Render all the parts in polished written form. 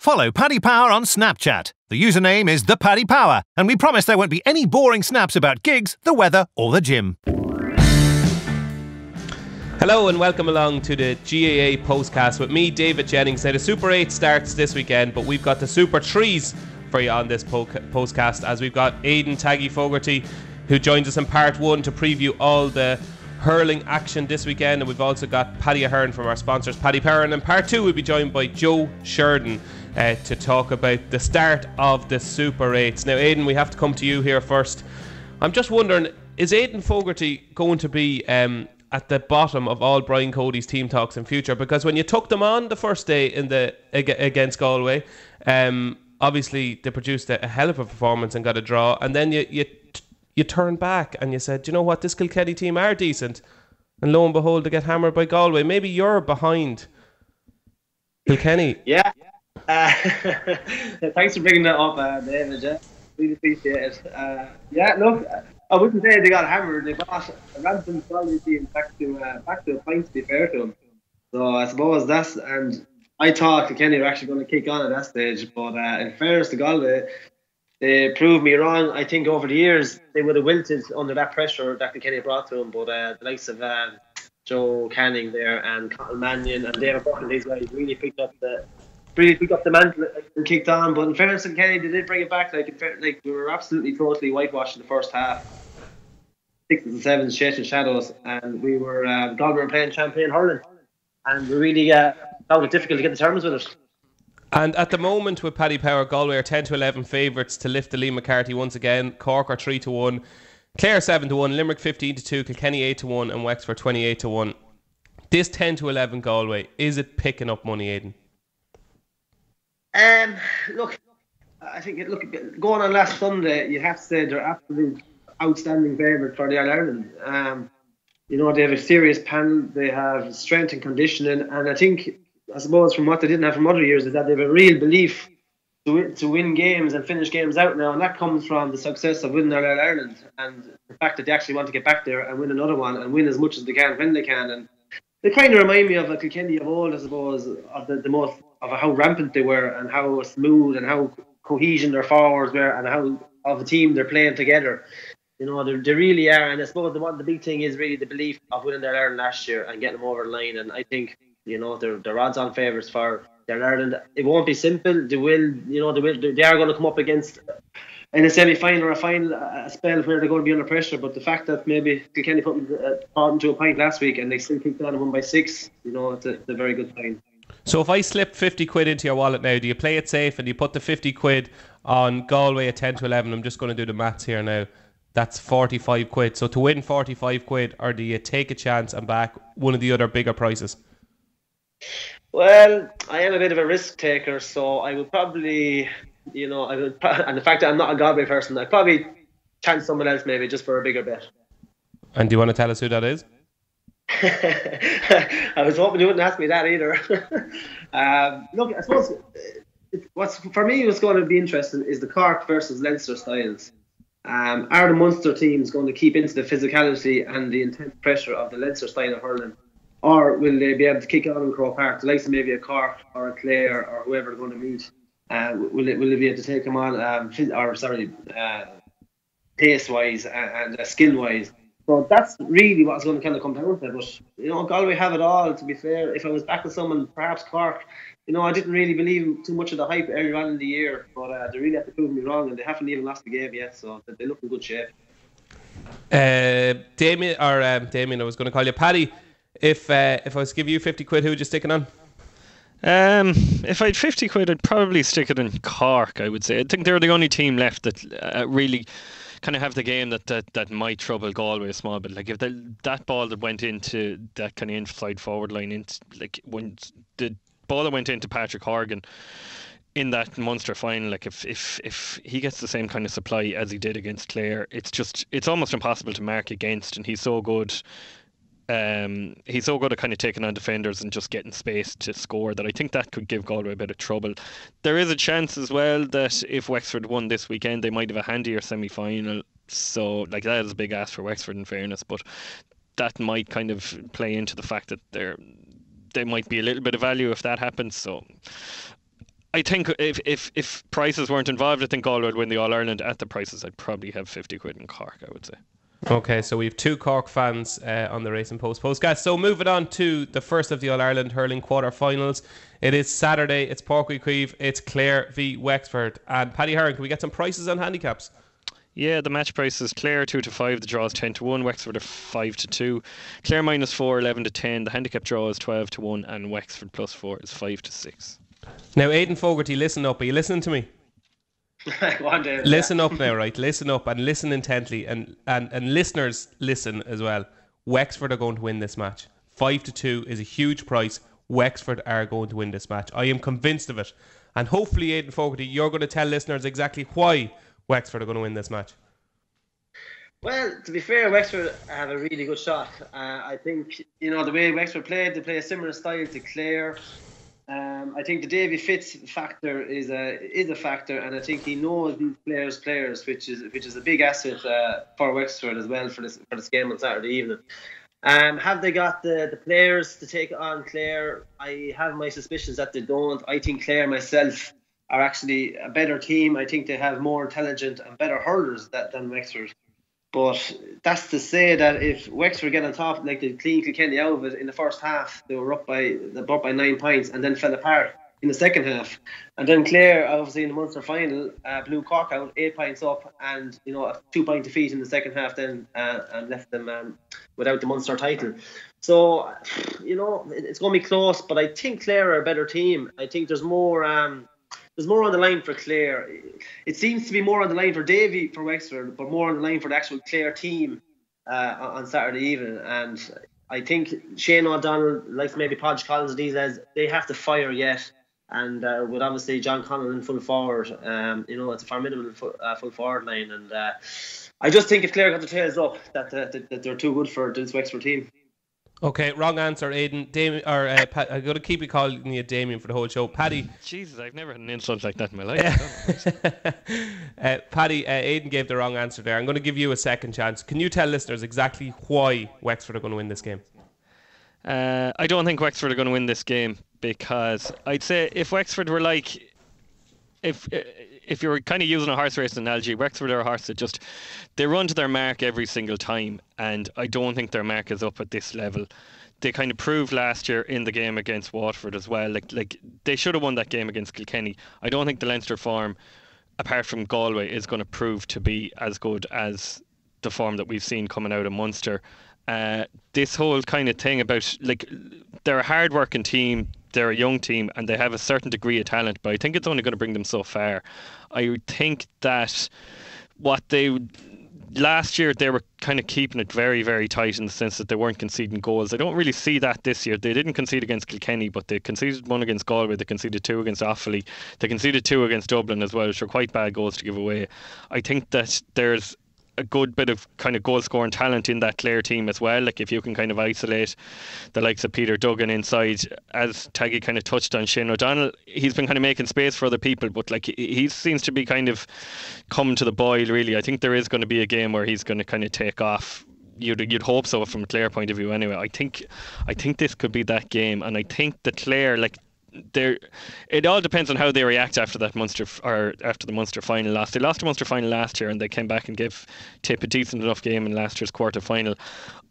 Follow Paddy Power on Snapchat. The username is @ThePaddyPower, and we promise there won't be any boring snaps about gigs, the weather, or the gym. Hello and welcome along to the GAA Postcast with me, David Jennings. Now the Super 8 starts this weekend, but we've got the Super 3s for you on this postcast, as we've got Aidan Taggy Fogarty, who joins us in part 1 to preview all the hurling action this weekend, and we've also got Paddy Ahern from our sponsors Paddy Power, and in part 2 we'll be joined by Joe Sheridan to talk about the start of the Super 8s. Now Aidan, we have to come to you here first. I'm just wondering, is Aidan Fogarty going to be at the bottom of all Brian Cody's team talks in future? Because when you took them on the first day in the against Galway, obviously they produced a hell of a performance and got a draw, and then you turned back and you said, you know what, this Kilkenny team are decent, and lo and behold they get hammered by Galway. Maybe you're behind Kilkenny. Yeah. Thanks for bringing that up, David. Yeah, really appreciate it. Yeah, look, I wouldn't say they got hammered. They got a random Galway team back to a point, to be fair to them. So I suppose that's, and I thought Kilkenny were actually going to kick on at that stage, but in fairness to Galway, they proved me wrong. I think over the years they would have wilted under that pressure that Kilkenny brought to them, but the likes of Joe Canning there and Conal Mannion and David Burke and these guys really picked up the mantle and kicked on. But in fairness to Kilkenny, they did bring it back. Like we were absolutely totally whitewashed in the first half. 6s and 7s, shades and shadows, and we were Galway were playing champagne hurling, and we really found it difficult to get the terms with it. And at the moment with Paddy Power, Galway are 10-11 favourites to lift the Lee McCarthy once again. Cork are 3-1, Clare 7-1, Limerick 15-2, Kilkenny 8-1, and Wexford 28-1. This 10-11 Galway, is it picking up money, Aidan? Look, I think going on last Sunday, you have to say they're absolute outstanding favourite for the All-Ireland. You know, they have a serious panel, they have strength and conditioning, and I suppose from what they didn't have from other years is that they have a real belief to win games and finish games out now, and that comes from the success of winning All-Ireland and the fact that they actually want to get back there and win another one and win as much as they can when they can. And they kind of remind me of a Kilkenny of old, I suppose, of the most of how rampant they were and how smooth and how cohesion their forwards were and how of a team they're playing together. You know, they really are, and I suppose the big thing is really the belief of winning their Ireland last year and getting them over the line. And I think, you know, they're odds-on favourites for their Ireland. It won't be simple. They are going to come up against in a semi-final or a final a spell where they're going to be under pressure. But the fact that maybe Kilkenny put them to a point last week and they still kicked on and won by 6, you know, it's a very good sign. So if I slip 50 quid into your wallet now, do you play it safe and you put the 50 quid on Galway at 10-11? I'm just going to do the maths here now. That's 45 quid. So to win 45 quid, or do you take a chance and back one of the other bigger prices? Well, I am a bit of a risk taker, so I would probably, you know, and the fact that I'm not a Galway person, I'd probably chance someone else maybe just for a bigger bet. And do you want to tell us who that is? I was hoping you wouldn't ask me that either. Look, I suppose what's going to be interesting is the Cork versus Leinster styles. Are the Munster teams going to keep into the physicality and the intense pressure of the Leinster style of hurling, or will they be able to kick on in Croke Park, the likes of maybe a Cork or a Clare or whoever they're going to meet? Will they be able to take them on, pace-wise and skill-wise? So that's really what's going to kind of come down to it. But, you know, Galway have it all, to be fair. If I was back with someone, perhaps Cork, you know, I didn't really believe too much of the hype earlier on in the year, but they really have to prove me wrong, and they haven't even lost the game yet, so they look in good shape. Damien, I was going to call you Paddy. If I was to give you 50 quid, who would you stick it on? If I had 50 quid, I'd probably stick it in Cork, I would say. I think they're the only team left that really kind of have the game that might trouble Galway a small bit. Like if that ball that went into that kind of inside forward line, like when the ball that went into Patrick Horgan in that Munster final, like if he gets the same kind of supply as he did against Clare, it's almost impossible to mark against, and he's so good. He's so good at kind of taking on defenders and just getting space to score that I think that could give Galway a bit of trouble. There is a chance as well that if Wexford won this weekend, they might have a handier semi-final. So like that is a big ask for Wexford, in fairness, but that might kind of play into the fact that they might be a little bit of value if that happens. So I think if prices weren't involved, I think Galway would win the All-Ireland. At the prices, I'd probably have 50 quid in Cork, I would say. Okay, so we have 2 Cork fans on the Racing Post podcast. So moving on to the first of the All-Ireland hurling quarter-finals. It is Saturday, it's Páirc Uí Chaoimh, it's Clare v Wexford. And Paddy Heron, can we get some prices on handicaps? Yeah, the match price is Clare 2-5, the draw is 10-1, Wexford are 5-2, Clare -4, 11-10, the handicap draw is 12-1, and Wexford +4 is 5-6. Now, Aidan Fogarty, listen up. Are you listening to me? Listen up now, right? Listen up and listen intently, and listeners listen as well. Wexford are going to win this match. 5-2 is a huge price. Wexford are going to win this match. I am convinced of it. And hopefully, Aidan Fogarty, you're going to tell listeners exactly why Wexford are going to win this match. Well, to be fair, Wexford have a really good shot. I think, the way Wexford played, they play a similar style to Clare. I think the Davy Fitz factor is a factor, and I think he knows these players, which is a big asset for Wexford as well for this game on Saturday evening. Have they got the players to take on Clare? I have my suspicions that they don't. I think Clare myself are actually a better team. I think they have more intelligent and better hurlers than Wexford. But that's to say that if Wexford get on top, like they clean Kilkenny out of it in the first half, they were up by 9 points and then fell apart in the second half. And then Clare, obviously in the Munster final, blew Cork out 8 points up, and a 2-point defeat in the second half then and left them without the Munster title. So it's going to be close, but I think Clare are a better team. I think there's more on the line for Clare. It seems to be more on the line for Davy for Wexford, but more on the line for the actual Clare team on Saturday evening. And I think Shane O'Donnell, like maybe Podge Collins these days, they have to fire yet. And with obviously John Connell in full forward, it's a formidable full forward line. And I just think if Clare got the tails up, that they're too good for this Wexford team. Okay, wrong answer, Aidan. Damien, Pat, I'm going to keep you calling you Damien for the whole show. Paddy. Jesus, I've never had an insult like that in my life. Paddy, Aidan gave the wrong answer there. I'm going to give you a second chance. Can you tell listeners exactly why Wexford are going to win this game? I don't think Wexford are going to win this game, because I'd say if Wexford were like... If you're kind of using a horse race analogy, Wexford are a horse that they run to their mark every single time, and I don't think their mark is up at this level. They kind of proved last year in the game against Waterford as well. Like they should have won that game against Kilkenny. I don't think the Leinster form, apart from Galway, is going to prove to be as good as the form that we've seen coming out of Munster. This whole kind of thing about, they're a hard-working team, they're a young team, and they have a certain degree of talent, but I think it's only going to bring them so far. I think that last year they were kind of keeping it very, very tight in the sense that they weren't conceding goals. I don't really see that this year. They didn't concede against Kilkenny, but they conceded 1 against Galway, they conceded 2 against Offaly, they conceded 2 against Dublin as well, which are quite bad goals to give away. I think that there's a good bit of kind of goal scoring talent in that Clare team as well. Like if you can kind of isolate the likes of Peter Duggan inside, as Taggy kind of touched on, Shane O'Donnell, he's been kind of making space for other people, but he seems to be kind of coming to the boil really. I think there is going to be a game where he's going to kind of take off. You'd hope so from a Clare point of view anyway. I think this could be that game, and I think that Clare, it all depends on how they react after the Munster final loss. They lost the Munster final last year, and they came back and gave Tip a decent enough game in last year's quarter final.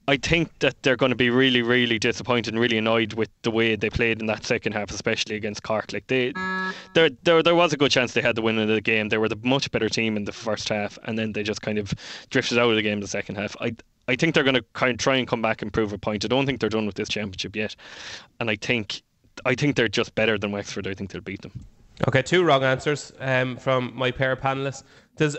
I think that they're going to be really, really disappointed and really annoyed with the way they played in that second half, especially against Cork. There was a good chance they had the win of the game. They were the much better team in the first half, and then they just kind of drifted out of the game in the second half. I think they're going to kind of try and come back and prove a point. I don't think they're done with this championship yet, and I think they're just better than Wexford. I think they'll beat them. Okay, 2 wrong answers from my pair of panellists.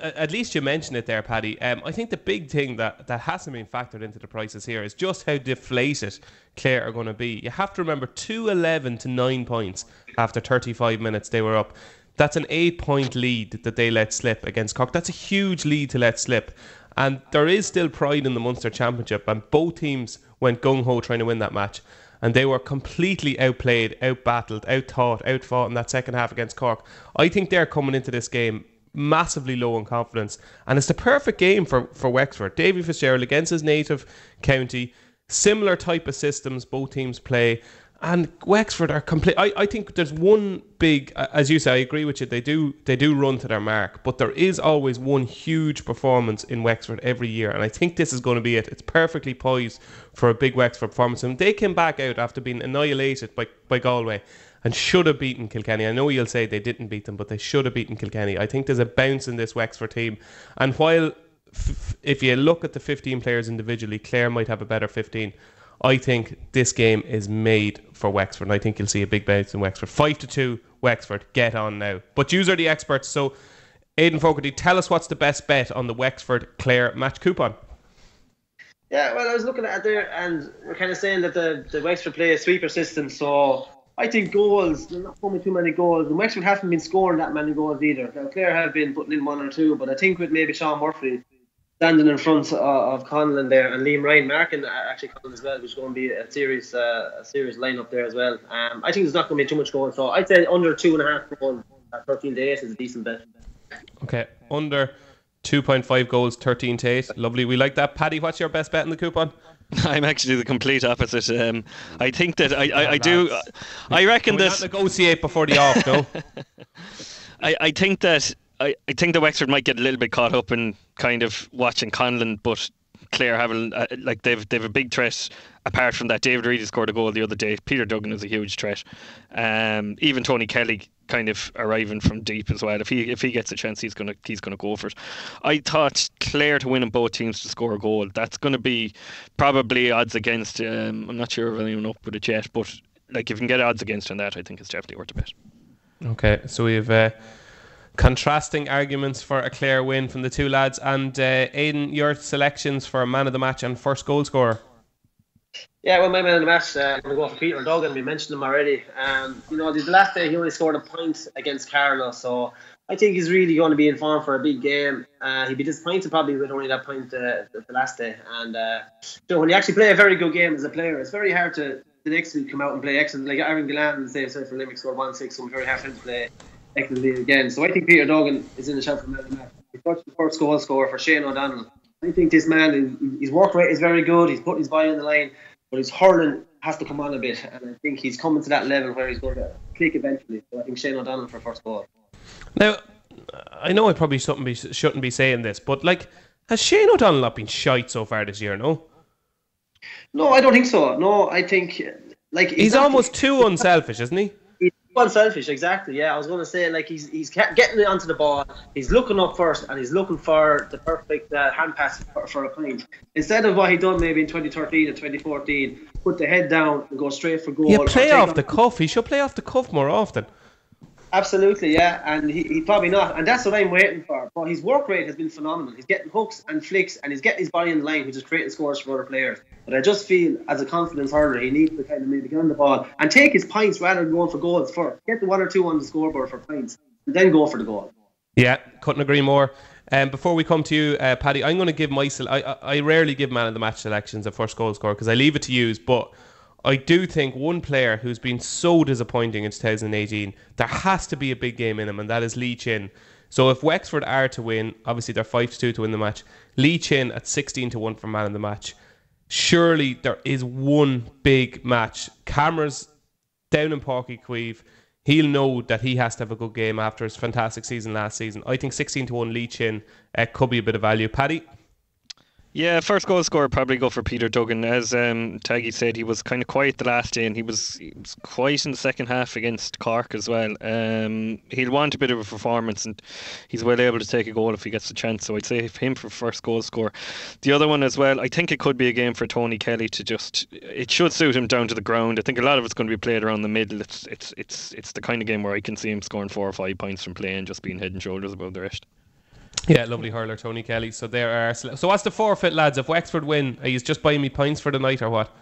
At least you mentioned it there, Paddy. I think the big thing that hasn't been factored into the prices here is just how deflated Clare are going to be. You have to remember 2-11 to 9 points after 35 minutes they were up. That's an 8-point lead that they let slip against Cork. That's a huge lead to let slip. And there is still pride in the Munster Championship, and both teams went gung-ho trying to win that match. And they were completely outplayed, outbattled, outfought in that second half against Cork. I think they're coming into this game massively low in confidence. And it's the perfect game for Wexford. Davy Fitzgerald against his native county. Similar type of systems both teams play. And Wexford are complete. I think there's one big, as you say, I agree with you. They do run to their mark, but there is always one huge performance in Wexford every year, and I think this is going to be it. It's perfectly poised for a big Wexford performance, and they came back out after being annihilated by Galway and should have beaten Kilkenny. I know you'll say they didn't beat them, but they should have beaten Kilkenny. I think there's a bounce in this Wexford team, and while if you look at the 15 players individually, Clare might have a better 15. I think this game is made for Wexford, and I think you'll see a big bounce in Wexford. 5-2 Wexford, get on now. But yous are the experts, so Aidan Fogarty, tell us what's the best bet on the Wexford-Clare match coupon. Yeah, well, I was looking at it there, and we're kind of saying that the Wexford play a sweeper system, so I think goals, there's not coming too many goals, and Wexford haven't been scoring that many goals either. Now, Clare have been putting in one or two, but I think with maybe Sean Murphy standing in front of Conlon there, and Liam Ryan marking actually Conlon as well, which is going to be a serious lineup there as well. I think there's not going to be too much going, so I'd say under 2.5 goals at 13-8 is a decent bet. Okay, under 2.5 goals, 13-8. Lovely, we like that. Paddy, what's your best bet in the coupon? I'm actually the complete opposite. I think that I reckon that. Not negotiate before the off, no? I think that. I think the Wexford might get a little bit caught up in kind of watching Conlon, but Clare have they've a big threat. Apart from that, David Reedy scored a goal the other day. Peter Duggan is a huge threat. Even Tony Kelly kind of arriving from deep as well. If he gets a chance, he's gonna go for it. I thought Clare to win and both teams to score a goal. That's going to be probably odds against. I'm not sure if anyone up with it yet, but like if you can get odds against on that, I think it's definitely worth a bet. Okay, so we have contrasting arguments for a Clare win from the two lads. And Aidan, your selections for man of the match and first goal scorer? Yeah, well, my man of the match, I'm going to go for Peter Duggan. We mentioned him already. The last day he only scored a point against Carlow, so I think he's really going to be in form for a big game. He'd be disappointed probably with only that point the last day. And so when you actually play a very good game as a player, it's very hard to the next week come out and play excellent. Like Aaron Gillan, say for Limerick scored 1-6, so it's very hard for him to play excellently again. So I think Peter Duggan is in the shout for man of the match. He's got the first goal scorer for Shane O'Donnell. I think this man, his work rate is very good. He's putting his body on the line, but his hurling has to come on a bit, and I think he's coming to that level where he's going to click eventually. So I think Shane O'Donnell for first goal. Now, I know I probably shouldn't be saying this, but like, has Shane O'Donnell not been shite so far this year? No, I don't think so. No, I think he's almost too unselfish, isn't he? He's unselfish, exactly. Yeah, I was going to say he's getting it onto the ball. He's looking up first, and he's looking for the perfect hand pass for a point. Instead of what he done maybe in 2013 or 2014, put the head down and go straight for goal. Yeah, play off the cuff. He should play off the cuff more often. Absolutely, yeah, and he probably not, and that's what I'm waiting for. But his work rate has been phenomenal. He's getting hooks and flicks, and he's getting his body in the line, which is creating scores for other players. But I just feel, as a confidence hurler, he needs to kind of maybe get on the ball and take his points rather than going for goals first. Get the 1 or 2 on the scoreboard for points, and then go for the goal. Yeah, couldn't agree more. Before we come to you, Paddy, I'm going to give I rarely give man of the match selections a first goal scorer because I leave it to you, but I do think one player who's been so disappointing in 2018, there has to be a big game in him, and that is Lee Chin. So if Wexford are to win, obviously they're 5-2 to win the match. Lee Chin at 16-1 for man of the match. Surely there is one big match. Cameras down in Páirc Uí Chaoimh. He'll know that he has to have a good game after his fantastic season last season. I think 16-1 Lee Chin could be a bit of value. Paddy? Yeah, first goal scorer probably go for Peter Duggan. As Taggy said, he was kind of quiet the last day, and he was quiet in the second half against Cork as well. He'll want a bit of a performance, and he's well able to take a goal if he gets the chance. So I'd say him for first goal scorer. The other one as well, I think it could be a game for Tony Kelly it should suit him down to the ground. I think a lot of it's going to be played around the middle. It's the kind of game where I can see him scoring 4 or 5 points from playing, just being head and shoulders above the rest. Yeah, lovely hurler, Tony Kelly. So there are. So what's the forfeit, lads? If Wexford win, are you just buying me points for the night or what?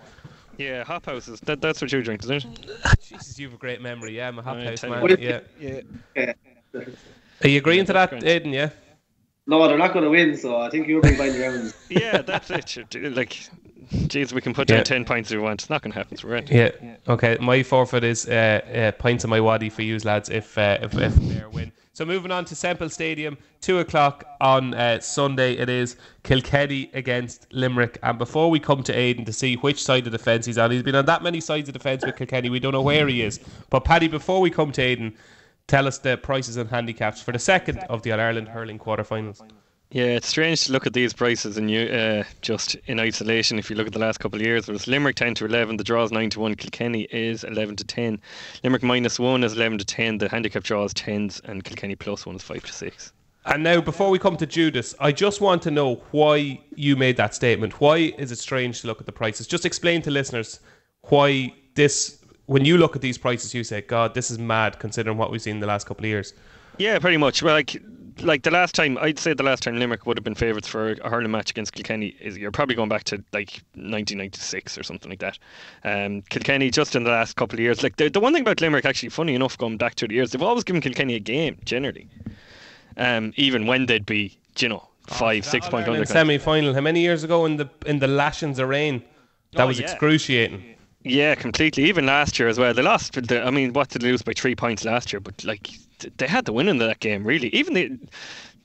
Yeah, hop houses. That's what you drink, isn't it? Jesus, you have a great memory. Yeah, I'm a hop house man. Yeah. Are you agreeing to that, Aidan? Yeah. No, they're not going to win, so I think you'll be buying the rounds. Yeah, that's it. Like, jeez, we can put down 10 points if we want. It's not going to happen. So we're right. Yeah. Okay. My forfeit is pints of my waddy for you lads if they win. So moving on to Semple Stadium, 2 o'clock on Sunday it is. Kilkenny against Limerick. And before we come to Aidan to see which side of the fence he's on, he's been on that many sides of the fence with Kilkenny, we don't know where he is. But Paddy, before we come to Aidan, tell us the prices and handicaps for the second of the All-Ireland hurling quarterfinals. Yeah, it's strange to look at these prices and just in isolation. If you look at the last couple of years, it was Limerick 10-11, the draw is 9-1, Kilkenny is 11-10, Limerick -1 is 11-10, the handicap draw is 10s, and Kilkenny +1 is 5-6. And now, before we come to Judas, I just want to know why you made that statement. Why is it strange to look at the prices? Just explain to listeners why this, when you look at these prices, you say, God, this is mad considering what we've seen in the last couple of years. Yeah, pretty much. Well, like the last time, I'd say the last time Limerick would have been favourites for a hurling match against Kilkenny you're probably going back to like 1996 or something like that. Kilkenny, just in the last couple of years, like the one thing about Limerick, actually, funny enough, going back to the years, they've always given Kilkenny a game generally, even when they'd be 5-6 point under. Semi-final, how many years ago in the Lashings of Rain? That was excruciating. Yeah, completely. Even last year as well. They lost. What did they lose by 3 points last year? But like, they had the win in that game, really. Even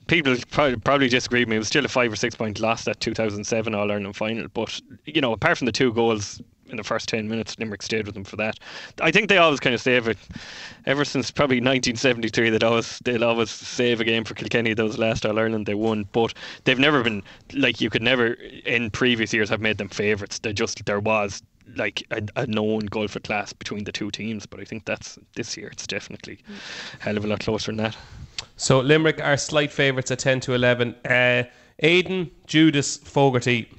people probably disagree with me. It was still a 5 or 6 point loss, that 2007 All-Ireland final. But, apart from the 2 goals in the first 10 minutes, Limerick stayed with them for that. I think they always kind of save it. Ever since probably 1973, they'll always save a game for Kilkenny. Those last All-Ireland they won. But they've never been, like, you could never in previous years have made them favourites. There was like a known goal for class between the two teams, but I think this year it's definitely a hell of a lot closer than that. So Limerick are slight favourites at 10-11. Aidan, Judas, Fogarty.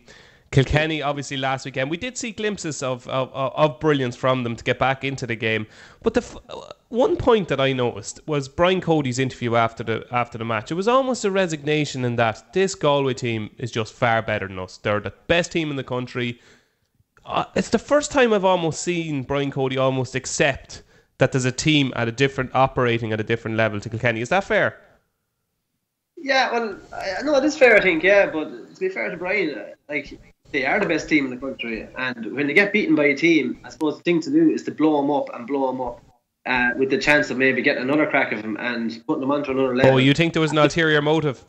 Kilkenny, obviously last weekend we did see glimpses of brilliance from them to get back into the game, but the one point that I noticed was Brian Cody's interview after the match. It was almost a resignation in that this Galway team is just far better than us. They're the best team in the country. It's the first time I've almost seen Brian Cody almost accept that there's a team operating at a different level to Kilkenny. Is that fair? Yeah, well, no, it is fair, I think, yeah, but to be fair to Brian, like, they are the best team in the country, and when they get beaten by a team, I suppose the thing to do is to blow them up with the chance of maybe getting another crack of them and putting them onto another level. Oh, you think there was an ulterior motive?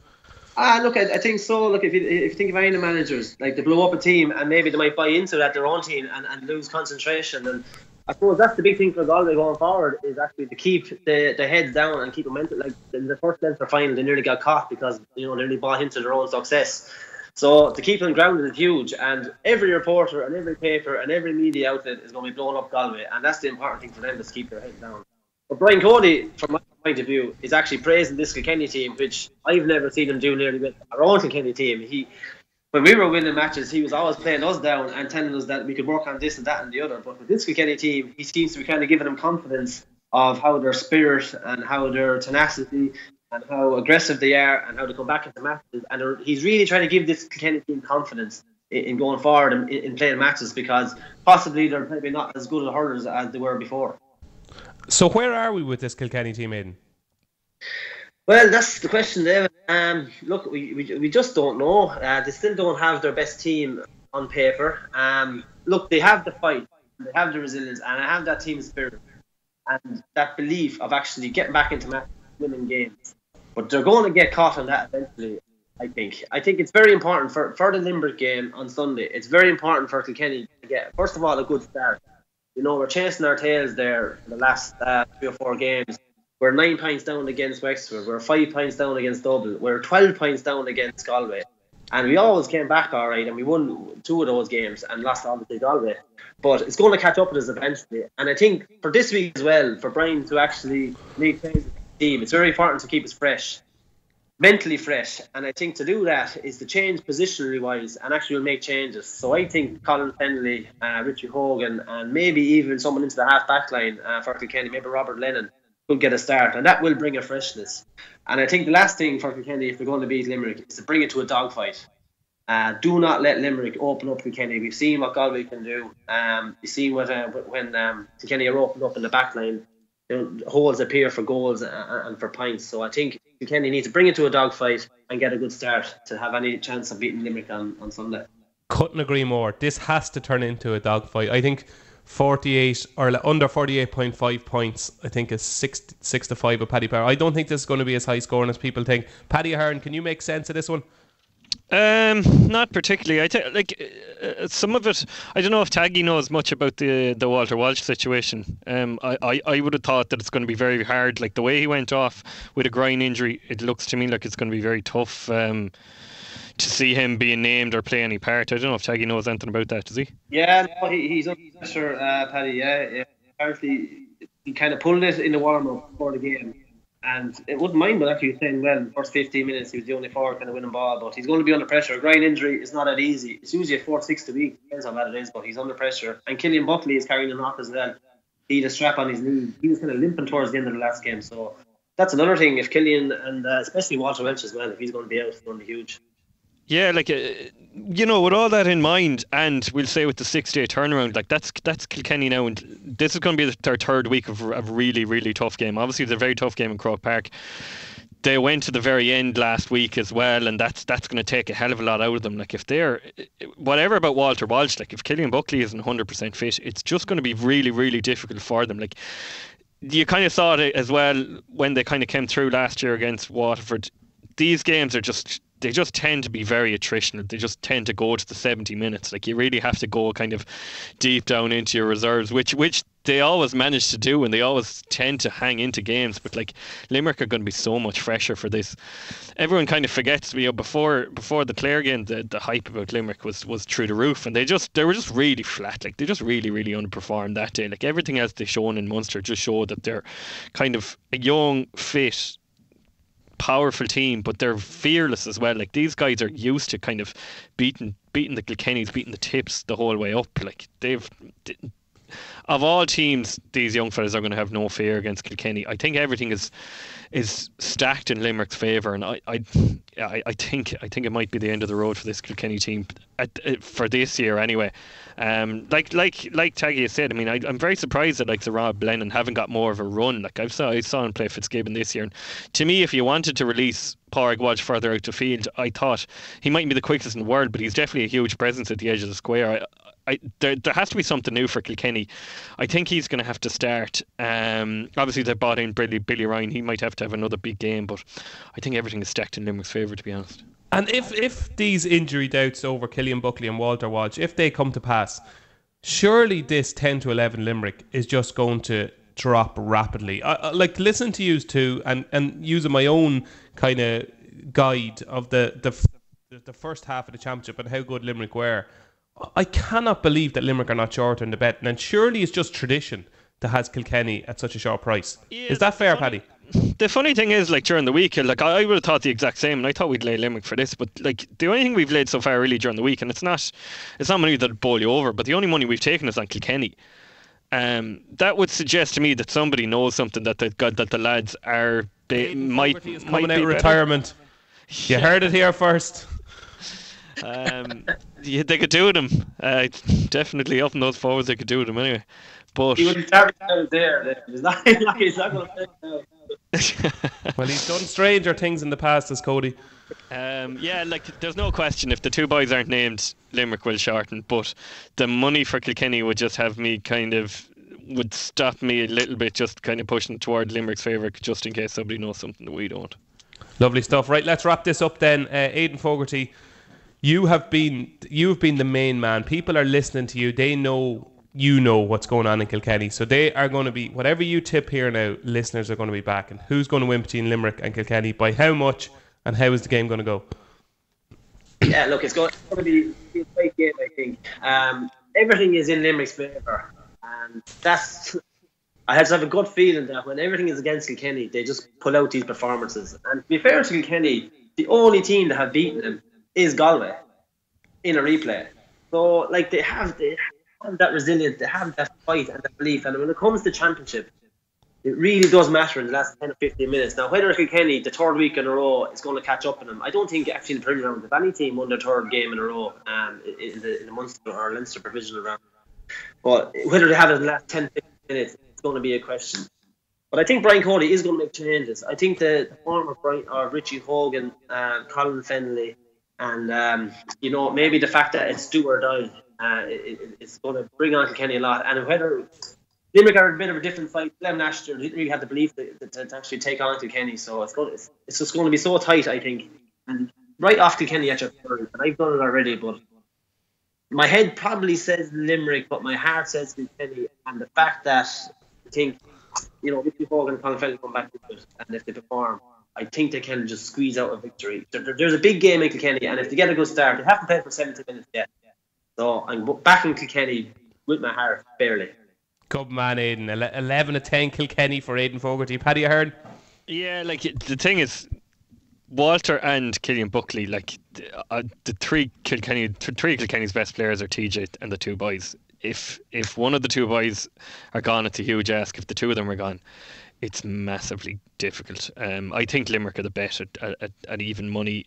Look, I think so. Look, if you think of any of the managers, like, they blow up a team and maybe they might buy into that their own team and lose concentration. And I suppose that's the big thing for Galway going forward, is actually to keep the heads down and keep momentum. Like, in the first Leinster final, they nearly got caught because they nearly bought into their own success. So to keep them grounded is huge. And every reporter and every paper and every media outlet is going to be blowing up Galway, and that's the important thing for them, is to keep their heads down. But Brian Cody, from my point of view, is actually praising this Kilkenny team, which I've never seen him do nearly with our own Kilkenny team. When we were winning matches, he was always playing us down and telling us that we could work on this and that and the other. But with this Kilkenny team, he seems to be kind of giving them confidence of how their spirit and how their tenacity and how aggressive they are and how they come back into matches. And he's really trying to give this Kilkenny team confidence in going forward and in playing matches, because possibly they're maybe not as good at hurlers as they were before. So where are we with this Kilkenny team, Aidan? Well, that's the question, David. Look, we just don't know. They still don't have their best team on paper. Look, they have the fight, they have the resilience, and they have that team spirit and that belief of actually getting back into matches, winning games. But they're going to get caught on that eventually, I think. I think it's very important for the Limerick game on Sunday. It's very important for Kilkenny to get, first of all, a good start. We're chasing our tails there for the last 3 or 4 games. We're 9 points down against Wexford. We're 5 points down against Dublin. We're 12 points down against Galway. And we always came back all right, and we won 2 of those games and lost obviously Galway. But it's going to catch up with us eventually. And I think for this week as well, for Brian to actually make changes to the team, it's very important to keep us fresh, mentally fresh. And I think to do that is to change positionally wise and actually make changes. So I think Colin Fennelly, Richie Hogan, and maybe even someone into the half back line for Kilkenny, maybe Robert Lennon, will get a start, and that will bring a freshness. And I think the last thing for Kilkenny, if they're going to beat Limerick, is to bring it to a dogfight. Do not let Limerick open up Kilkenny. We've seen what Galway can do. You've seen when Kilkenny are opened up in the back line, holes appear for goals and for points. So I think Kilkenny needs to bring it to a dogfight and get a good start to have any chance of beating Limerick on Sunday. Couldn't agree more. This has to turn into a dogfight. I think 48 or under 48.5 points, I think, is 6-5 with Paddy Power. I don't think this is going to be as high scoring as people think. Paddy Ahern, can you make sense of this one? Not particularly. I think some of it. I don't know if Taggy knows much about the Walter Walsh situation. I would have thought that it's going to be very hard. Like the way he went off with a groin injury, it looks to me like it's going to be very tough to see him being named or play any part. I don't know if Taggy knows anything about that. Does he? Yeah, no, he's under pressure, Paddy. Yeah. Apparently, he kind of pulled it in the warm up before the game. And it wouldn't mind, but actually saying, well, the first 15 minutes he was the only forward kind of winning ball, but he's going to be under pressure. A groin injury is not that easy. It's usually a 4-6 week. Depends how bad it is, but he's under pressure. And Killian Buckley is carrying a knock as well. He had a strap on his knee. He was kind of limping towards the end of the last game. So that's another thing. If Killian and especially Walter Welch as well, if he's going to be out, it's going to be huge. Yeah, like, with all that in mind, and we'll say with the 6-day turnaround, like that's Kilkenny now, and this is going to be their third week of a really, really tough game. Obviously, it's a very tough game in Croke Park. They went to the very end last week as well, and that's going to take a hell of a lot out of them. Like, if they're, whatever about Walter Walsh, like if Killian Buckley isn't 100% fit, it's just going to be really, really difficult for them. Like, you kind of saw it as well when they kind of came through last year against Waterford. These games are they just tend to be very attritional. They just tend to go to the 70 minutes. Like, you really have to go kind of deep down into your reserves, which they always manage to do, and they always tend to hang into games. But like, Limerick are going to be so much fresher for this. Everyone kind of forgets, before the Clare game, the hype about Limerick was through the roof, and they were just really flat. Like, they just really, really underperformed that day. Like, everything else they've shown in Munster just showed that they're kind of a young, fit, powerful team, but they're fearless as well. Like, these guys are used to kind of beating the Kilkennys, beating the Tips the whole way up. Like, of all teams, these young fellas are going to have no fear against Kilkenny. I think everything is stacked in Limerick's favour, and I think it might be the end of the road for this Kilkenny team for this year anyway. Like Taggy has said, I mean, I'm very surprised that like the Rob Lennon haven't got more of a run. Like, I saw him play Fitzgibbon this year, and to me, if you wanted to release Pádraig Walsh further out the field, I thought he mightn't be the quickest in the world, but he's definitely a huge presence at the edge of the square. There has to be something new for Kilkenny. I think he's going to have to start. Obviously, they bought in Billy Ryan. He might have to have another big game, but I think everything is stacked in Limerick's favour, to be honest. And if these injury doubts over Killian Buckley and Walter Walsh, if they come to pass, surely this 10-11 Limerick is just going to drop rapidly. Like, listen to you two and using my own kind of guide of the first half of the championship and how good Limerick were. I cannot believe that Limerick are not short in the bet, and surely it's just tradition that has Kilkenny at such a short price. Yeah, is that fair, Paddy? The funny thing is, like, during the week, like, I would have thought the exact same, and I thought we'd lay Limerick for this, but like, the only thing we've laid so far really during the week, and it's not money that'll bowl you over, but the only money we've taken is on Kilkenny. That would suggest to me that somebody knows something that the lads are might be out of retirement. You heard it here first. Yeah, they could do with him. Definitely up in those forwards, they could do with him anyway. But he wouldn't start there. He's not going to play now. Well, he's done stranger things in the past as Cody. Yeah, like, there's no question, if the two boys aren't named, Limerick will shorten, but the money for Kilkenny would just have me would stop me a little bit, just kind of pushing toward Limerick's favour, just in case somebody knows something that we don't. Lovely stuff. Right, let's wrap this up then. Aidan Fogarty, you've been the main man. People are listening to you. They know what's going on in Kilkenny, so they are going to be, whatever you tip here now, listeners are going to be backing. Who's going to win between Limerick and Kilkenny, by how much, and how is the game going to go? Yeah, look, it's going to be a great game, I think. Everything is in Limerick's favour, and I have a good feeling that when everything is against Kilkenny, they just pull out these performances. And to be fair to Kilkenny, the only team that have beaten them is Galway in a replay. So, like, they have that resilience, they have that fight and that belief. And when it comes to championship, it really does matter in the last 10 or 15 minutes. Now, whether Kilkenny, the third week in a row, is going to catch up on them, I don't think actually in the provisional round, if any team won their third game in a row in the Munster or Leinster provisional round. But whether they have it in the last 10, 15 minutes, it's going to be a question. But I think Brian Cody is going to make changes. I think the former Richie Hogan, Colin Fennelly, and maybe the fact that it's do or die it's going to bring on Kilkenny a lot. And whether Limerick are a bit of a different fight to them last year, they didn't really have the belief to actually take on Kilkenny. So it's just going to be so tight, I think. And right off Kilkenny at your third, and I've done it already, but my head probably says Limerick, but my heart says Kilkenny. And the fact that I think, Richie Hogan and Colin Fell come back to it, and if they perform, I think they can just squeeze out a victory. There's a big game in Kilkenny, and if they get a good start, they haven't played for 70 minutes yet. So I'm backing Kilkenny with my heart, barely. Good man, Aidan. 11-10 Kilkenny for Aidan Fogarty. Paddy Ahern? Yeah, the thing is, Walter and Killian Buckley, the three Kilkenny's best players are TJ and the two boys. If one of the two boys are gone, it's a huge ask. If the two of them are gone, it's massively difficult. I think Limerick are the bet at even money.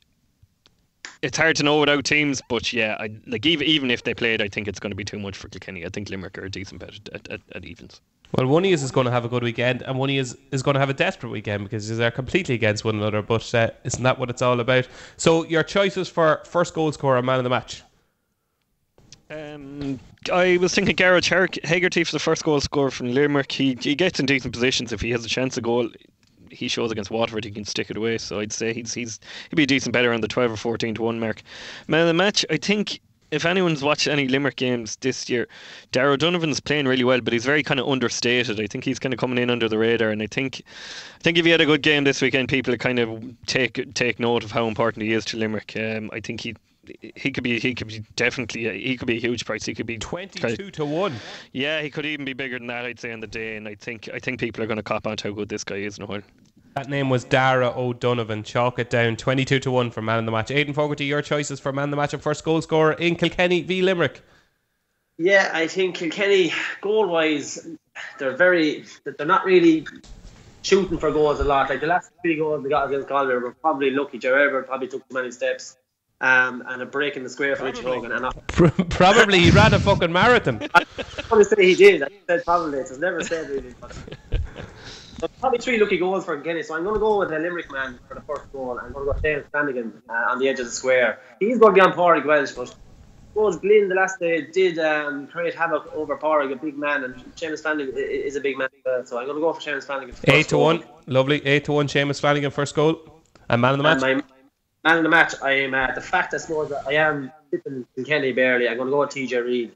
It's hard to know without teams, but yeah, even if they played, I think it's going to be too much for Kilkenny. I think Limerick are a decent bet at evens. Well, one of you is going to have a good weekend, and one of you is going to have a desperate weekend because they're completely against one another. But isn't that what it's all about? So your choices for first goal scorer and man of the match? I was thinking Gareth Hegarty for the first goal scorer from Limerick. He gets in decent positions. If he has a chance of goal, he shows against Waterford he can stick it away. So I'd say he'd be a decent better on the 12 or 14 to 1 mark. Man of the match, I think if anyone's watched any Limerick games this year, Darragh Donovan's playing really well, but he's very kind of understated. I think he's kind of coming in under the radar, and I think if he had a good game this weekend, people would kind of take note of how important he is to Limerick. I think he could be a huge price. He could be 22 to 1. Yeah, he could even be bigger than that, I'd say, on the day. And I think people are going to cop on to how good this guy is in a while. That name was Darragh O'Donovan. Chalk it down. 22 to 1 for man of the match. Aidan Fogarty, your choices for man of the match and first goal scorer in Kilkenny v Limerick. Yeah, I think Kilkenny, goal-wise, they're not really shooting for goals a lot. Like the last 3 goals they got against Galway were probably lucky. Joe Everett probably took too many steps. And a break in the square for Richie Hogan. Probably he ran a fucking marathon. I probably say he did. I said probably. It's never said really. But probably 3 lucky goals for Kilkenny. So I'm going to go with a Limerick man for the first goal. I'm going to go Seamus Flanagan on the edge of the square. He's going to be on Pádraig Welsh, but Glynn the last day did create havoc over Pádraig, a big man, and Seamus Flanagan is a big man. So I'm going to go for Seamus Flanagan. 8 to 1. Lovely. 8 to 1. Seamus Flanagan first goal. And man of the match. Man of the match, I am the fact I suppose that I am tipping Kilkenny barely. I'm going to go with TJ Reid.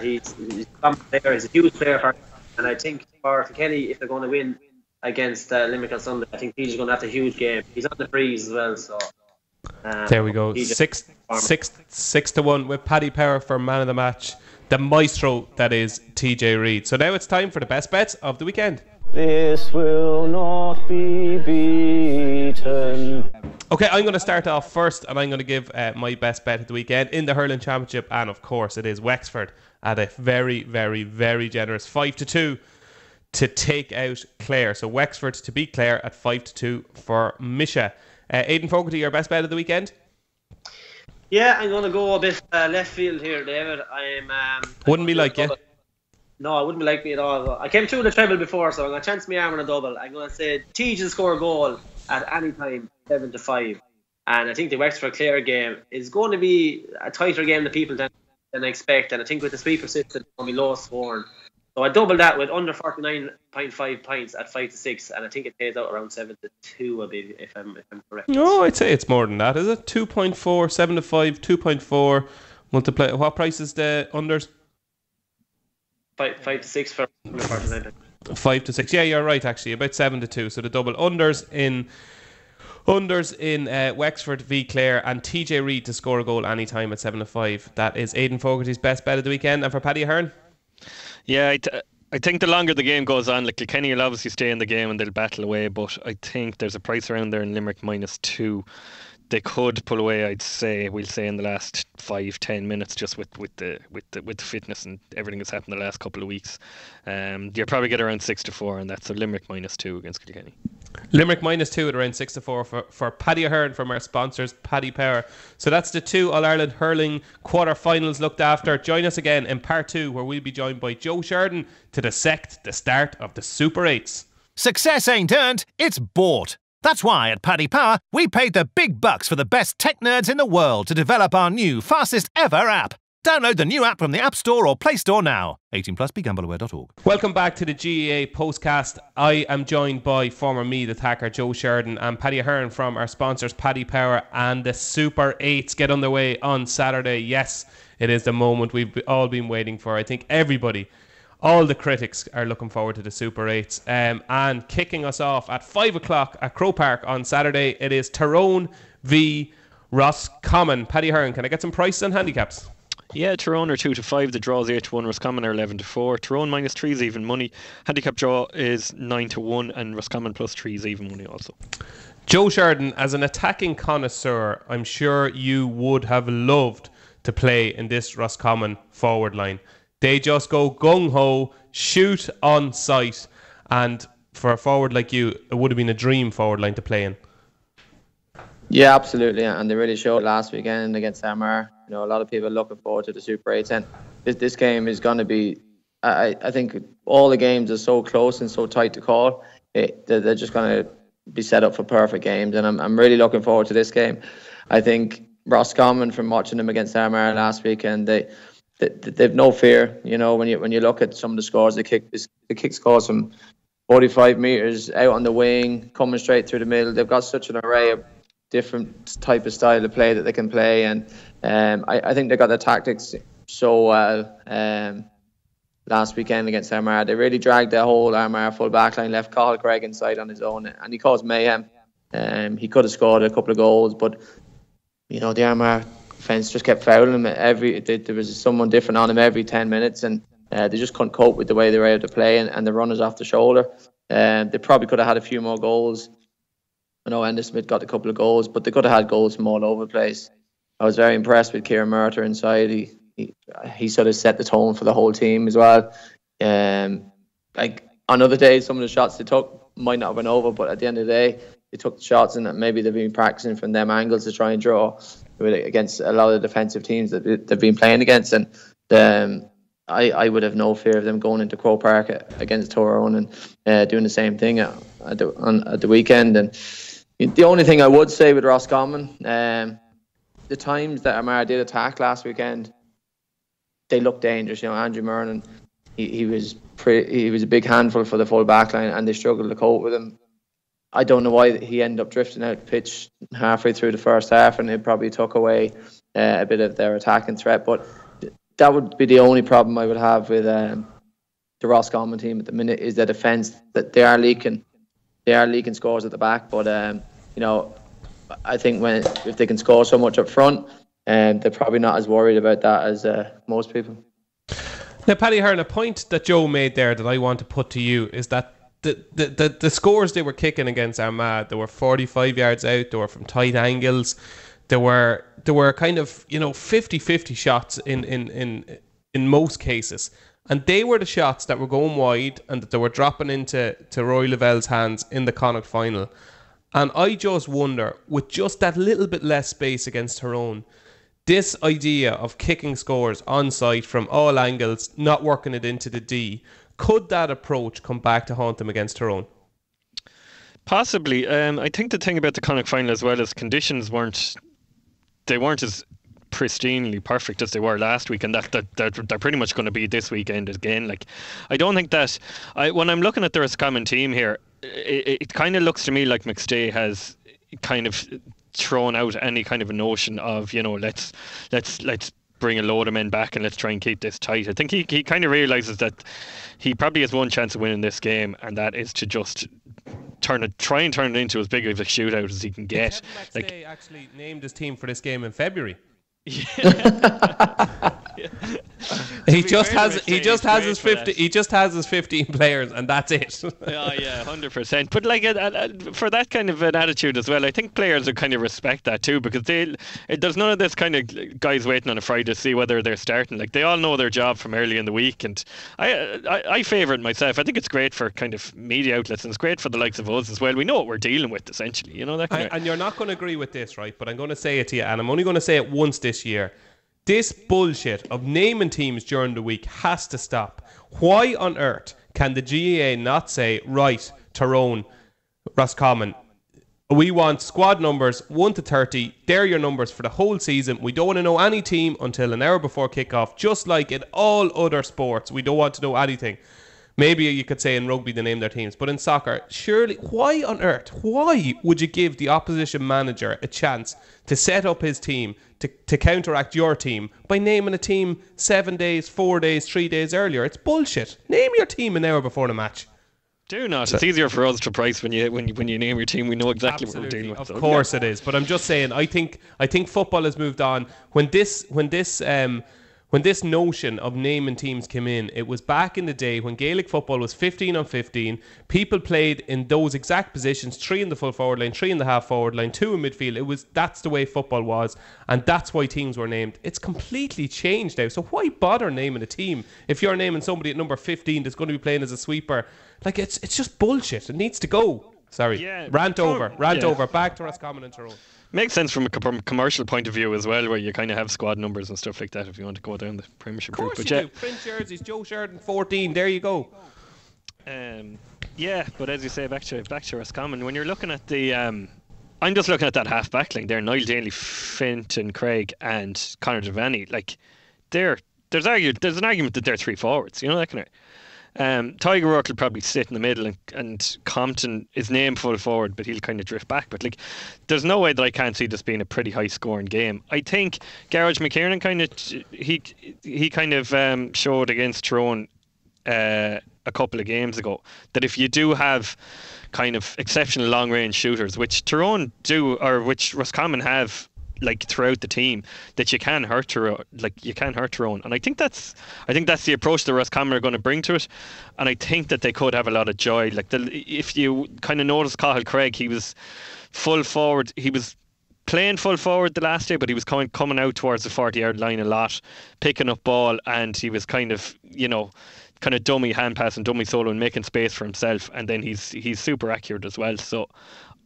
He's a player, he's a huge player for, and I think for Kilkenny, if they're going to win against Limerick on Sunday, I think TJ's going to have a huge game. He's on the freeze as well, so there we go. 6 to 1 with Paddy Power for man of the match. The maestro that is TJ Reid. So now it's time for the best bets of the weekend. This will not be beaten. Okay, I'm going to start off first, and I'm going to give my best bet of the weekend in the hurling championship, and of course it is Wexford at a very, very, very generous 5 to 2 to take out Clare. So Wexford to beat Clare at 5 to 2 for Misha. Aidan Fogarty, your best bet of the weekend? Yeah, I'm going to go a bit left field here, David. Wouldn't be like you. No, it wouldn't be like me at all. I came through the treble before, so I'm going to chance my arm on a double. I'm going to say Teague will score a goal at any time, 7 to 5. And I think the Wexford Clare game is going to be a tighter game than people than expect. And I think with the sweeper system, it's going to be low scoring. So I doubled that with under 49.5 points at 5 to 6. And I think it pays out around 7 to 2, if I'm correct. No, I'd say it's more than that, is it? 2.4, 7 to 5, 2.4. Multiply. What price is the unders? 5 to 6 for under 49. 5 to 6. Yeah, you're right, actually. About 7 to 2. So the double unders in Wexford v Clare, and TJ Reid to score a goal anytime at 7 to 5. That is Aidan Fogarty's best bet of the weekend. And for Paddy Ahern? Yeah, I think the longer the game goes on, like Kilkenny will obviously stay in the game and they'll battle away, but I think there's a price around there in Limerick -2. They could pull away, I'd say, we'll say in the last 5-10 minutes, just with the fitness and everything that's happened the last couple of weeks. You'll probably get around 6 to 4 on that, so Limerick -2 against Kilkenny. Limerick -2 at around 6 to 4 for Paddy Ahern from our sponsors, Paddy Power. So that's the 2 All-Ireland hurling quarter-finals looked after. Join us again in part 2, where we'll be joined by Joe Sheridan to dissect the start of the Super 8s. Success ain't earned, it's bought. That's why at Paddy Power, we paid the big bucks for the best tech nerds in the world to develop our new, fastest ever app. Download the new app from the App Store or Play Store now. 18 plus, begambleaware.org. Welcome back to the GAA Postcast. I am joined by former Meath attacker Joe Sheridan and Paddy Ahern from our sponsors Paddy Power, and the Super 8s get underway on Saturday. Yes, it is the moment we've all been waiting for. I think everybody, all the critics, are looking forward to the Super 8s. And kicking us off at 5 o'clock at Croke Park on Saturday, it is Tyrone v Roscommon. Paddy Ahern, can I get some prices and handicaps? Yeah, Tyrone are 2-5. The draws 8-1. Roscommon are 11-4. Tyrone -3 is even money. Handicap draw is 9-1, and Roscommon +3 is even money also. Joe Sheridan, as an attacking connoisseur, I'm sure you would have loved to play in this Roscommon forward line. They just go gung-ho, shoot on sight, and for a forward like you, it would have been a dream forward line to play in. Yeah, absolutely, and they really showed last weekend against Armagh. You know, a lot of people are looking forward to the Super 8s, and this game is going to be, I think all the games are so close and so tight to call. They're just going to be set up for perfect games, and I'm really looking forward to this game. I think Roscommon, from watching them against Armagh last weekend, they've no fear. You know, when you look at some of the scores, the kick scores from 45 metres out on the wing, coming straight through the middle. They've got such an array of different type of style of play that they can play, and I think they got their tactics so well last weekend against Armagh. They really dragged their whole Armagh full back line, left Cathal Craig inside on his own, and he caused mayhem. He could have scored a couple of goals, but you know, the Armagh defence just kept fouling him. There was someone different on him every 10 minutes, and they just couldn't cope with the way they were able to play, and the runners off the shoulder. They probably could have had a few more goals. I know Enda Smith got a couple of goals, but they could have had goals from all over the place. I was very impressed with Kieran Murtagh inside. He sort of set the tone for the whole team as well. Like on other days, some of the shots they took might not have been over, but at the end of the day, they took the shots, and maybe they've been practicing from them angles to try and draw against a lot of defensive teams that they've been playing against. And I would have no fear of them going into Croke Park against Tyrone and doing the same thing at the weekend. And the only thing I would say with Roscommon, the times that Armagh did attack last weekend, they looked dangerous. You know, Andrew Murnan, he was a big handful for the full back line, and they struggled to cope with him. I don't know why he ended up drifting out the pitch halfway through the first half, and it probably took away a bit of their attacking threat. But that would be the only problem I would have with the Roscommon team at the minute, is their defence, that they are leaking scores at the back. But you know, I think if they can score so much up front, they're probably not as worried about that as most people. Now, Paddy Ahern, a point that Joe made there that I want to put to you is that the scores they were kicking against Armagh, they were 45 yards out, they were from tight angles, there were kind of, you know, 50-50 shots in most cases, and they were the shots that were going wide and that they were dropping into Roy Lavelle's hands in the Connacht final. And I just wonder, with just that little bit less space against Tyrone, this idea of kicking scores on site from all angles, not working it into the D, could that approach come back to haunt them against Tyrone? Possibly. I think the thing about the Connacht final as well is conditions weren't as pristinely perfect as they were last week, and that they're pretty much going to be this weekend again. Like, I don't think that when I'm looking at the Roscommon team here, it kind of looks to me like McStay has kind of thrown out any kind of a notion of, you know, let's bring a load of men back and let's try and keep this tight. I think he kind of realises that he probably has one chance of winning this game, and that is to just try and turn it into as big of a shootout as he can get. Kevin McStay actually named his team for this game in February. He just has his 15 players, and that's it. Yeah, 100%. But like for that kind of an attitude as well, I think players would kind of respect that too, because there's none of this kind of guys waiting on a Friday to see whether they're starting. Like, they all know their job from early in the week, and I favour it myself. I think it's great for kind of media outlets, and it's great for the likes of us as well. We know what we're dealing with, essentially, you know, that kind of. And you're not going to agree with this, right? But I'm going to say it to you, and I'm only going to say it once this year. This bullshit of naming teams during the week has to stop. Why on earth can the GAA not say, right, Tyrone, Roscommon, We want squad numbers 1 to 30. They're your numbers for the whole season. We don't want to know any team until an hour before kickoff, just like in all other sports. We don't want to know anything. Maybe you could say in rugby they name their teams, but in soccer, surely, why on earth, why would you give the opposition manager a chance to set up his team to counteract your team by naming a team 7 days, 4 days, 3 days earlier? It's bullshit. Name your team an hour before the match. Do not. It's easier for us to price when you name your team. We know exactly Absolutely. what we're dealing with. Of course it is. But I'm just saying, I think football has moved on. When this notion of naming teams came in, it was back in the day when Gaelic football was 15 on 15. People played in those exact positions: 3 in the full forward line, 3 in the half forward line, 2 in midfield. That's the way football was, and that's why teams were named. It's completely changed now. So why bother naming a team if you're naming somebody at number 15 that's going to be playing as a sweeper? Like, it's just bullshit. It needs to go. Sorry. Yeah. Rant over. Back to Roscommon and Tyrone. Makes sense from a commercial point of view as well, where you kind of have squad numbers and stuff like that if you want to go down the Premiership route. Of course you do. Print jerseys, Joe Sheridan 14. There you go. Yeah, but as you say, back to Roscommon, when you're looking at the I'm just looking at that half back line there: Niall Daly, Fintan Craig, and Conor Devaney. Like, there's an argument that they're 3 forwards. You know, that kind of. Tiger Rourke will probably sit in the middle, and Compton is named full forward, but he'll kind of drift back. But like, there's no way that I can't see this being a pretty high scoring game. I think Garage McKiernan kind of showed against Tyrone a couple of games ago that if you do have kind of exceptional long range shooters, which Tyrone do, or which Roscommon have, like, throughout the team, that you can hurt Tyrone. And I think that's the approach the Roscommon are going to bring to it, and I think that they could have a lot of joy. Like, if you kind of notice Cathal Craig, he was full forward. He was playing full forward the last day, but he was coming out towards the 40-yard line a lot, picking up ball, and he was kind of dummy hand pass and dummy solo and making space for himself, and then he's super accurate as well. So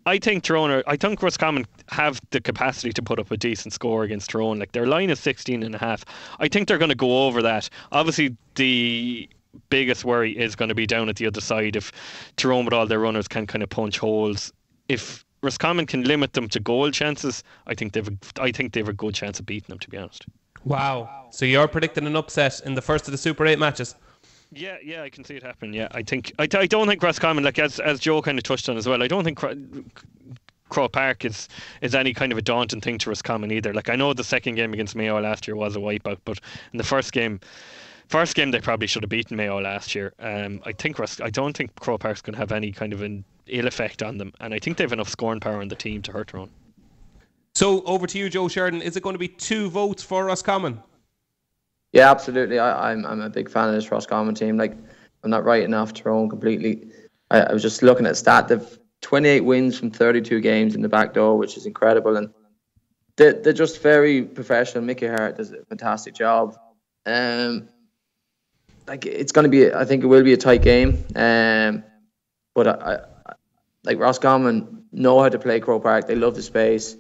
I think Roscommon have the capacity to put up a decent score against Tyrone. Like, their line is 16.5. I think they're going to go over that. Obviously, the biggest worry is going to be down at the other side if Tyrone with all their runners can kind of punch holes. If Roscommon can limit them to goal chances, I think they've a good chance of beating them, to be honest. Wow. So you're predicting an upset in the first of the Super 8 matches? Yeah, I can see it happen. Yeah, I don't think Roscommon, like as Joe kind of touched on as well, I don't think Croke Park is any kind of a daunting thing to Roscommon either. Like, I know the second game against Mayo last year was a wipeout, but in the first game they probably should have beaten Mayo last year. I don't think Croke Park's going to have any kind of an ill effect on them, and I think they have enough scoring power in the team to hurt their own. So over to you, Joe Sheridan. Is it going to be 2 votes for Roscommon? Yeah, absolutely. I'm a big fan of this Roscommon team. Like, I'm not writing off Tyrone completely. I was just looking at stat. They've 28 wins from 32 games in the back door, which is incredible. And they're just very professional. Mickey Hart does a fantastic job. It's going to be, I think it will be a tight game. But Roscommon know how to play Croke Park. They love the space,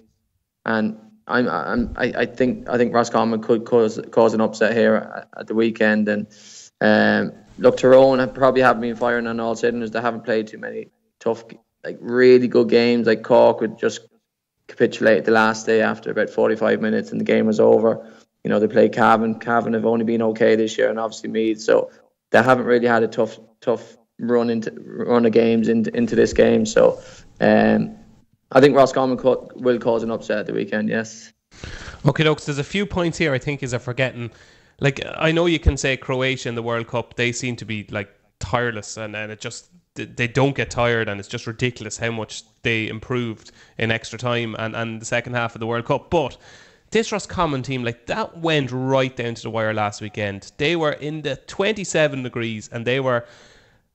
and I think Roscommon could cause an upset here at the weekend. And look, Tyrone probably haven't been firing on all cylinders. They haven't played too many tough, like, really good games. Like, Cork would just capitulate the last day after about 45 minutes and the game was over. You know, they played Cavan. Cavan have only been okay this year, and obviously Meath. So they haven't really had a tough run of games into this game. So I think Roscommon will cause an upset at the weekend, yes. Okay, folks, there's a few points here I think is forgetting. Like, I know you can say Croatia in the World Cup, they seem to be, like, tireless, and it just, they don't get tired, and it's just ridiculous how much they improved in extra time and the second half of the World Cup. But this Roscommon team, like, that went right down to the wire last weekend. They were in the 27 degrees, and they were,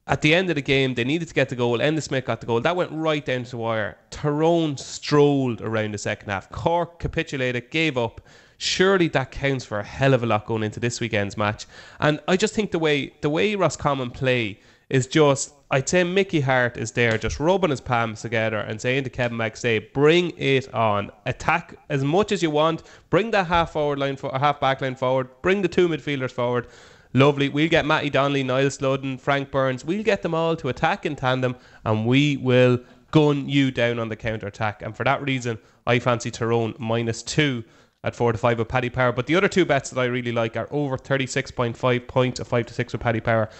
at the end of the game, they needed to get the goal. Enda Smith got the goal. That went right down to the wire. Tyrone strolled around the second half. Cork capitulated, gave up. Surely that counts for a hell of a lot going into this weekend's match. And I just think the way Roscommon play is just, I'd say Mickey Hart is there just rubbing his palms together and saying to Kevin McStay, bring it on. Attack as much as you want. Bring that half back line forward. Bring the 2 midfielders forward. Lovely. We'll get Matty Donnelly, Niall Sludden, Frank Burns. We'll get them all to attack in tandem, and we will gun you down on the counter-attack. And for that reason, I fancy Tyrone -2 at 4-5 with Paddy Power. But the other two bets that I really like are over 36.5 points at 5-6 with Paddy Power.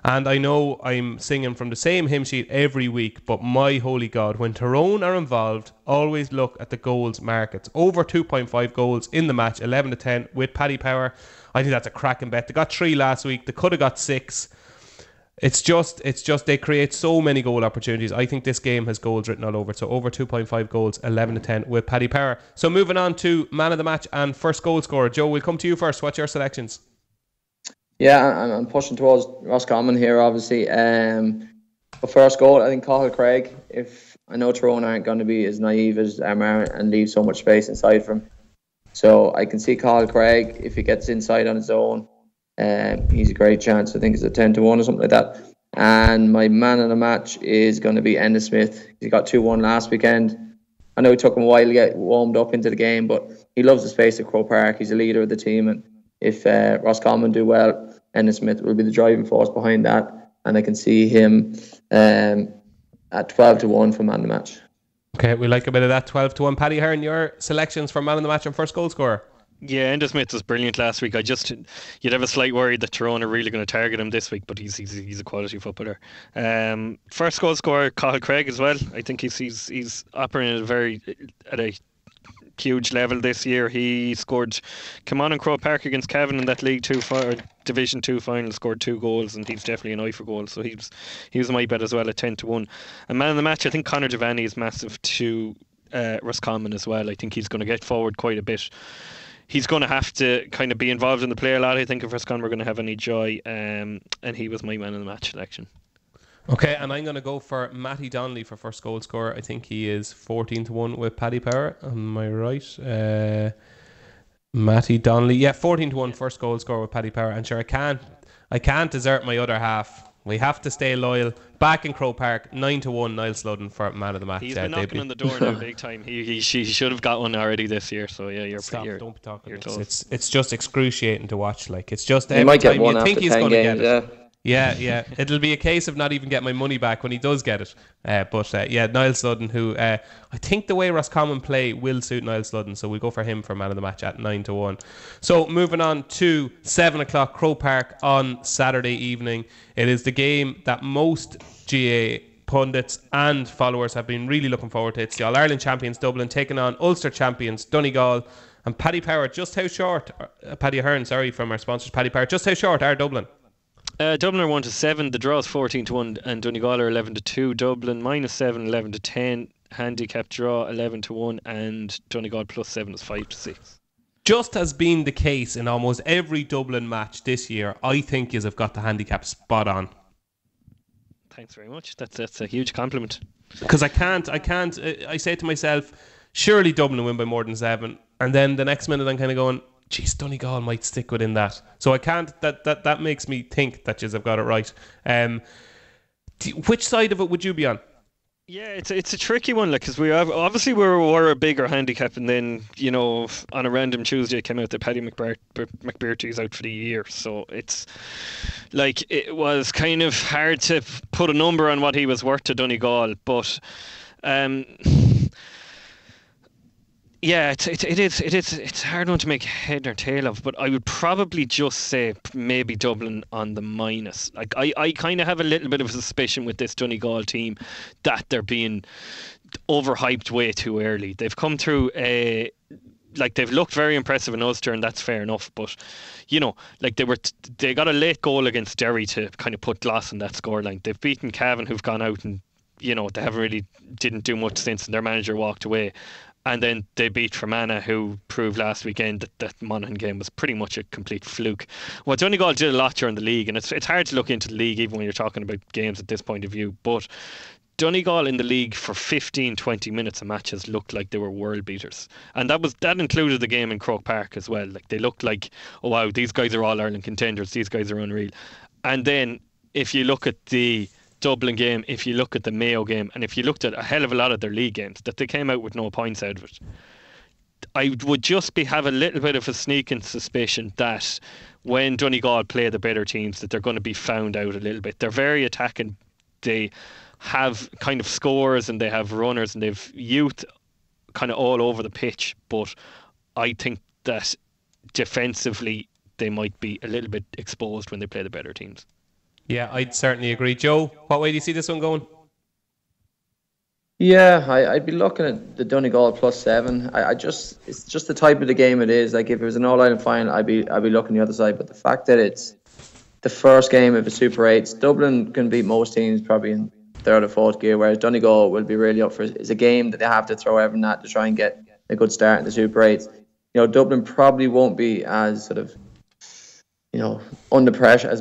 And I know I'm singing from the same hymn sheet every week, but my holy God, when Tyrone are involved, always look at the goals markets. Over 2.5 goals in the match, 11-10 with Paddy Power. I think that's a cracking bet. They got 3 last week. They could have got 6. It's just they create so many goal opportunities. I think this game has goals written all over it. So over 2.5 goals, 11-10 with Paddy Power. So moving on to man of the match and first goal scorer. Joe, we'll come to you first. What's your selections? Yeah, I'm pushing towards Roscommon here, obviously. But first goal, I think Cathal Craig. If I know Tyrone aren't going to be as naive as Armagh and leave so much space inside for him. So I can see Cathal Craig, if he gets inside on his own, he's a great chance. I think it's a 10-1 or something like that. And my man of the match is going to be Ennis Smith. He got 2-1 last weekend. I know it took him a while to get warmed up into the game, but he loves the space at Croke Park. He's a leader of the team, and if Roscommon do well, Ennis Smith will be the driving force behind that, and I can see him at 12-1 for man of the match. Okay, we like a bit of that. 12-1. Paddy Hearn, your selections for man of the match and first goal scorer. Yeah, Ennis Smith was brilliant last week. You'd have a slight worry that Tyrone are really going to target him this week, but he's a quality footballer. First goal scorer, Cathal Craig as well. I think he's operating at a huge level this year. He came on in Croke Park against Cavan in that League 2 Division 2 final, scored 2 goals, and he's definitely an eye for goals. So he was my bet as well at 10-1. And man of the match, I think Conor Giovanni is massive to Roscommon as well. I think he's going to get forward quite a bit. He's going to have to kind of be involved in the play a lot, I think, if Roscommon are going to have any joy. And he was my man of the match selection. Okay, and I'm going to go for Matty Donnelly for first goal scorer. I think he is 14-1 with Paddy Power. Am I right? Matty Donnelly. Yeah, 14-1 first goal scorer with Paddy Power. And sure, I can't desert my other half. We have to stay loyal. Back in Croke Park, 9-1 Niall Sludden for man of the match. He's been knocking on the door now big time. He should have got one already this year. So yeah, don't be talking. It's just excruciating to watch. Like, it's just every might time get one you think he's going to get it. Yeah. It'll be a case of not even getting my money back when he does get it. But Niall Sludden, who I think the way Roscommon play will suit Niall Sludden, so we'll go for him for man of the match at 9-1. So moving on to 7 o'clock Croke Park on Saturday evening. It is the game that most GAA pundits and followers have been really looking forward to. It's the All-Ireland champions Dublin taking on Ulster champions Donegal. And Paddy Power, just how short, Paddy Hearn, sorry, from our sponsors, Paddy Power, just how short are Dublin? Dublin are 1-7. The draw is 14-1, and Donegal are 11-2. Dublin -7, 11-10. Handicap draw 11-1, and Donegal +7 is 5-6. Just has been the case in almost every Dublin match this year. I think you've got the handicap spot on. Thanks very much. That's a huge compliment. Because I say to myself, surely Dublin will win by more than 7, and then the next minute I'm kind of going, geez, Donegal might stick within that. So I can't. That makes me think that I've got it right. Which side of it would you be on? Yeah, it's a tricky one, like, because we're a bigger handicap, and then on a random Tuesday it came out that Paddy McBearty's out for the year. So it's like it was kind of hard to put a number on what he was worth to Donegal, but. Yeah, it's a hard one to make head or tail of, but I would probably just say maybe Dublin on the minus. Like I kind of have a little bit of a suspicion with this Donegal team that they're being overhyped way too early. They've come through they've looked very impressive in Ulster, and that's fair enough, but they got a late goal against Derry to kind of put gloss on that scoreline. They've beaten Cavan, who've gone out and they didn't do much since, and their manager walked away. And then they beat Fermanagh, who proved last weekend that Monaghan game was pretty much a complete fluke. Well, Donegal did a lot during the league, and it's hard to look into the league even when you're talking about games at this point of view. But Donegal in the league for 15-20 minutes a match has looked like they were world beaters. And that included the game in Croke Park as well. Like, they looked like, oh wow, these guys are all Ireland contenders, these guys are unreal. And then if you look at the Dublin game, if you look at the Mayo game, and if you looked at a hell of a lot of their league games, that they came out with no points out of it, I would just have a little bit of a sneaking suspicion that when Donegal play the better teams, that they're going to be found out a little bit. They're very attacking. They have kind of scores and they have runners and they've youth kind of all over the pitch, but I think that defensively they might be a little bit exposed when they play the better teams. Yeah, I'd certainly agree. Joe, what way do you see this one going? Yeah, I'd be looking at the Donegal +7. It's just the type of the game it is. Like if it was an All-Ireland final, I'd be looking the other side. But the fact that it's the first game of the Super 8s, Dublin can beat most teams probably in third or fourth gear, whereas Donegal will be really up for it. It's a game that they have to throw everything at to try and get a good start in the Super 8s. Dublin probably won't be as sort of, under pressure as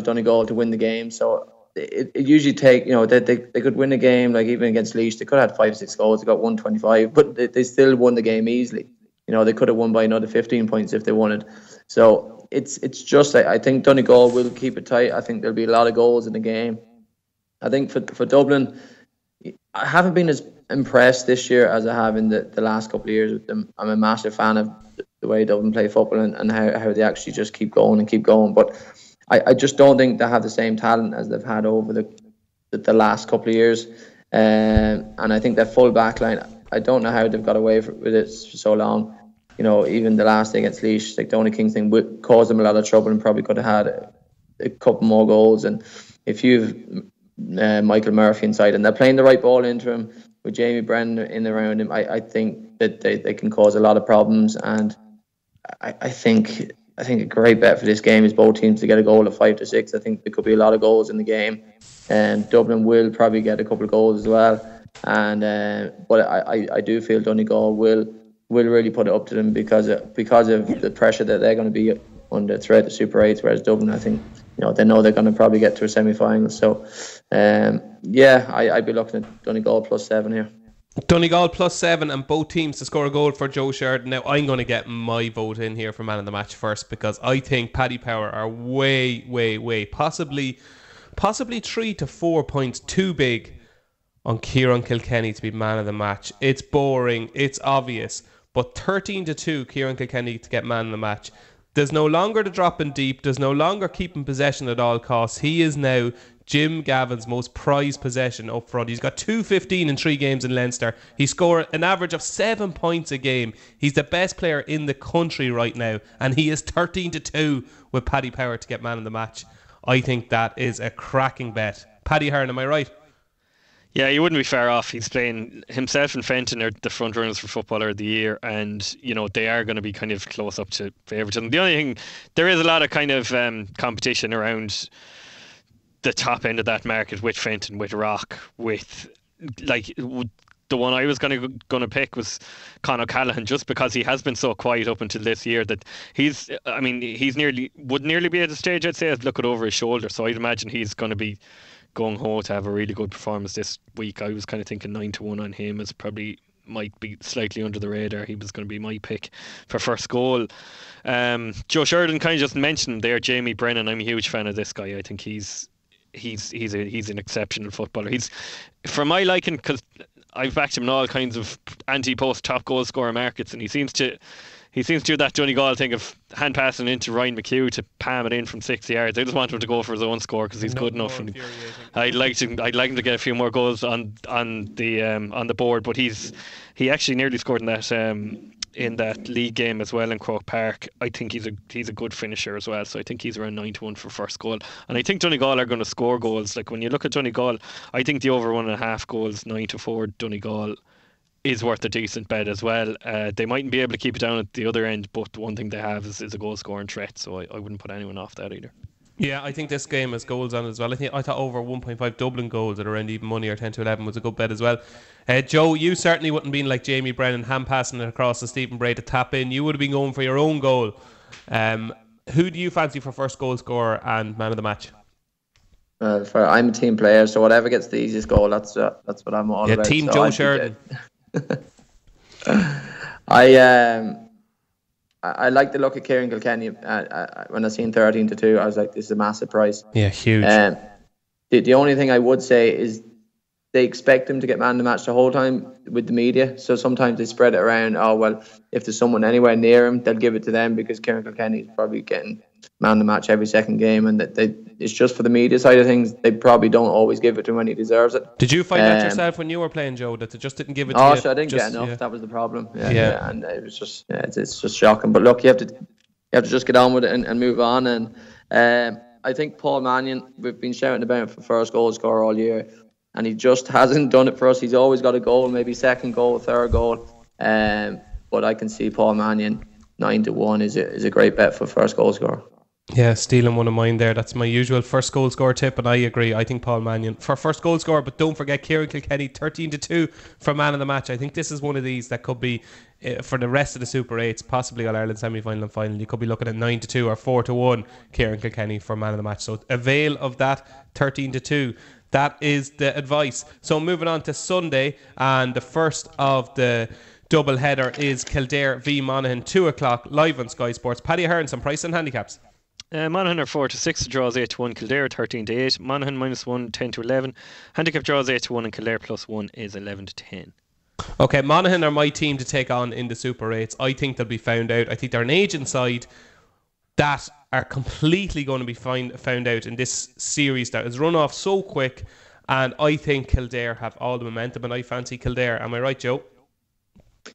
Donegal to win the game. So it usually take, they could win a game, like even against Laois, they could have had 5-6 goals, they got 125, but they still won the game easily. They could have won by another 15 points if they wanted. So it's just, I think Donegal will keep it tight. I think there'll be a lot of goals in the game. I think for Dublin, I haven't been as impressed this year as I have in the last couple of years with them. I'm a massive fan of the way Dublin play football and how they actually just keep going. But I just don't think they have the same talent as they've had over the last couple of years. And I think their full back line, I don't know how they've got away with it for so long. Even the last day against Laois, like the only King thing caused them a lot of trouble and probably could have had a couple more goals. And if you've Michael Murphy inside and they're playing the right ball into him with Jamie Brennan in around him, I think that they can cause a lot of problems. And I think a great bet for this game is both teams to get a goal of 5-6. I think there could be a lot of goals in the game, and Dublin will probably get a couple of goals as well. And but I do feel Donegal will really put it up to them because of the pressure that they're going to be under throughout the Super 8s. Whereas Dublin, I think, they know they're going to probably get to a semi-final. So I'd be looking at Donegal +7 here. Donegal +7 and both teams to score a goal for Joe Sheridan. Now I'm going to get my vote in here for man of the match first, because I think Paddy Power are way possibly 3 to 4 points too big on Kieran Kilkenny to be man of the match. It's boring, it's obvious, but 13-2 Kieran Kilkenny to get man of the match. There's no longer the drop in deep, there's no longer keeping possession at all costs. He is now Jim Gavin's most prized possession up front. He's got 215 in 3 games in Leinster. He scored an average of 7 points a game. He's the best player in the country right now, and he is 13-2 with Paddy Power to get man of the match. I think that is a cracking bet. Paddy Hearn, am I right? Yeah, you wouldn't be far off. He's playing, himself and Fenton are the front runners for Footballer of the Year, and they are going to be kind of close up to favouritism. The only thing, there is a lot of kind of competition around the top end of that market with Fenton, with Rock, with the one I was going to pick was Conor Callaghan, just because he has been so quiet up until this year that he's would nearly be at a stage, I'd say, as look it over his shoulder. So I'd imagine he's going to be gung ho to have a really good performance this week. I was kind of thinking 9-1 on him, as probably might be slightly under the radar. He was going to be my pick for first goal. Joe Sheridan kind of just mentioned there Jamie Brennan. I'm a huge fan of this guy. I think he's an exceptional footballer. He's, for my liking, because I've backed him in all kinds of anti-post top goal scorer markets, and he seems to do that Donegal thing of hand passing into Ryan McHugh to palm it in from 6 yards. I just want him to go for his own score because he's good enough, and I'd like him to get a few more goals on the board. But he actually nearly scored in that league game as well in Croke Park. I think he's a good finisher as well, so I think he's around 9-1 for first goal. And I think Donegal are going to score goals. Like when you look at Donegal, I think the over 1.5 goals, 9-4 Donegal, is worth a decent bet as well. They mightn't be able to keep it down at the other end, but one thing they have is a goal scoring threat, so I wouldn't put anyone off that either. Yeah, I think this game has goals on it as well. I thought over 1.5 Dublin goals at around even money, or 10-11 was a good bet as well. Joe, you certainly wouldn't been like Jamie Brennan, hand passing it across to Stephen Bray to tap in. You would have been going for your own goal. Who do you fancy for first goal scorer and man of the match? I'm a team player, so whatever gets the easiest goal, that's what I'm all about. Team so Joe Sheridan. I like the look at Kieran Kilkenny. When I seen 13-2, I was like, this is a massive price. Yeah, huge. The only thing I would say is they expect him to get man of the match the whole time with the media. So sometimes they spread it around. Oh, well, if there's someone anywhere near him, they'll give it to them because Kieran Kilkenny is probably getting man of the match every second game, and that it's just for the media side of things. They probably don't always give it to him when he deserves it. Did you find that yourself when you were playing, Joe, that they just didn't give it to you? Oh, sure, I didn't get enough. Yeah. That was the problem. Yeah. And it was just, it's just shocking. But look, you have to just get on with it and move on. And I think Paul Mannion, we've been shouting about him for first goal scorer all year, and he just hasn't done it for us. He's always got a goal, maybe second goal, third goal. But I can see Paul Mannion 9-1 is a great bet for first goal scorer. Yeah, stealing one of mine there. That's my usual first goal scorer tip, and I agree. I think Paul Mannion for first goal scorer, but don't forget Kieran Kilkenny 13-2 for man of the match. I think this is one of these that could be for the rest of the Super 8s, possibly All Ireland semi-final and final. You could be looking at 9-2 or 4-1 Kieran Kilkenny for man of the match. So avail of that 13-2. That is the advice. So moving on to Sunday, and the first of the double header is Kildare v Monaghan, 2 o'clock live on Sky Sports. Paddy Ahern, some price and handicaps. Monaghan are 4-6, draws 8-1. Kildare 13-8. Monaghan -1, 10-11. Handicap draws 8-1, and Kildare +1 is 11-10. Okay, Monaghan are my team to take on in the Super 8s. I think they'll be found out. I think they're an agent side that are completely going to be found out in this series that has run off so quick, and I think Kildare have all the momentum, and I fancy Kildare. Am I right, Joe?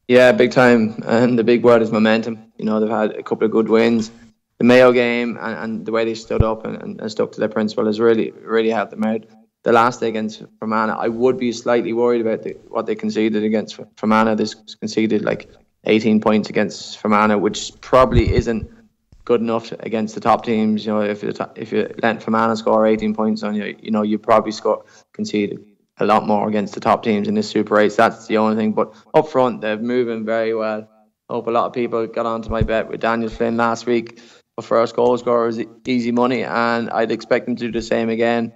Yeah, big time. And the big word is momentum. You know, they've had a couple of good wins. The Mayo game and the way they stood up and stuck to their principle has really helped them out. The last day against Fermanagh, I would be slightly worried about what they conceded against Fermanagh. They conceded like 18 points against Fermanagh, which probably isn't good enough against the top teams. You know, if you let Fermanagh score 18 points on you, you know, you probably conceded a lot more against the top teams in this Super 8. That's the only thing. But up front, they're moving very well. I hope a lot of people got onto my bet with Daniel Flynn last week. For first goal scorer is easy money, and I'd expect him to do the same again.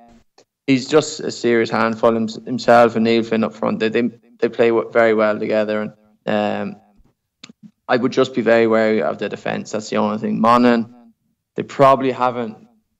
He's just a serious handful himself and Neil Flynn up front. They play very well together, and I would just be very wary of the defence. That's the only thing. Monaghan, they probably haven't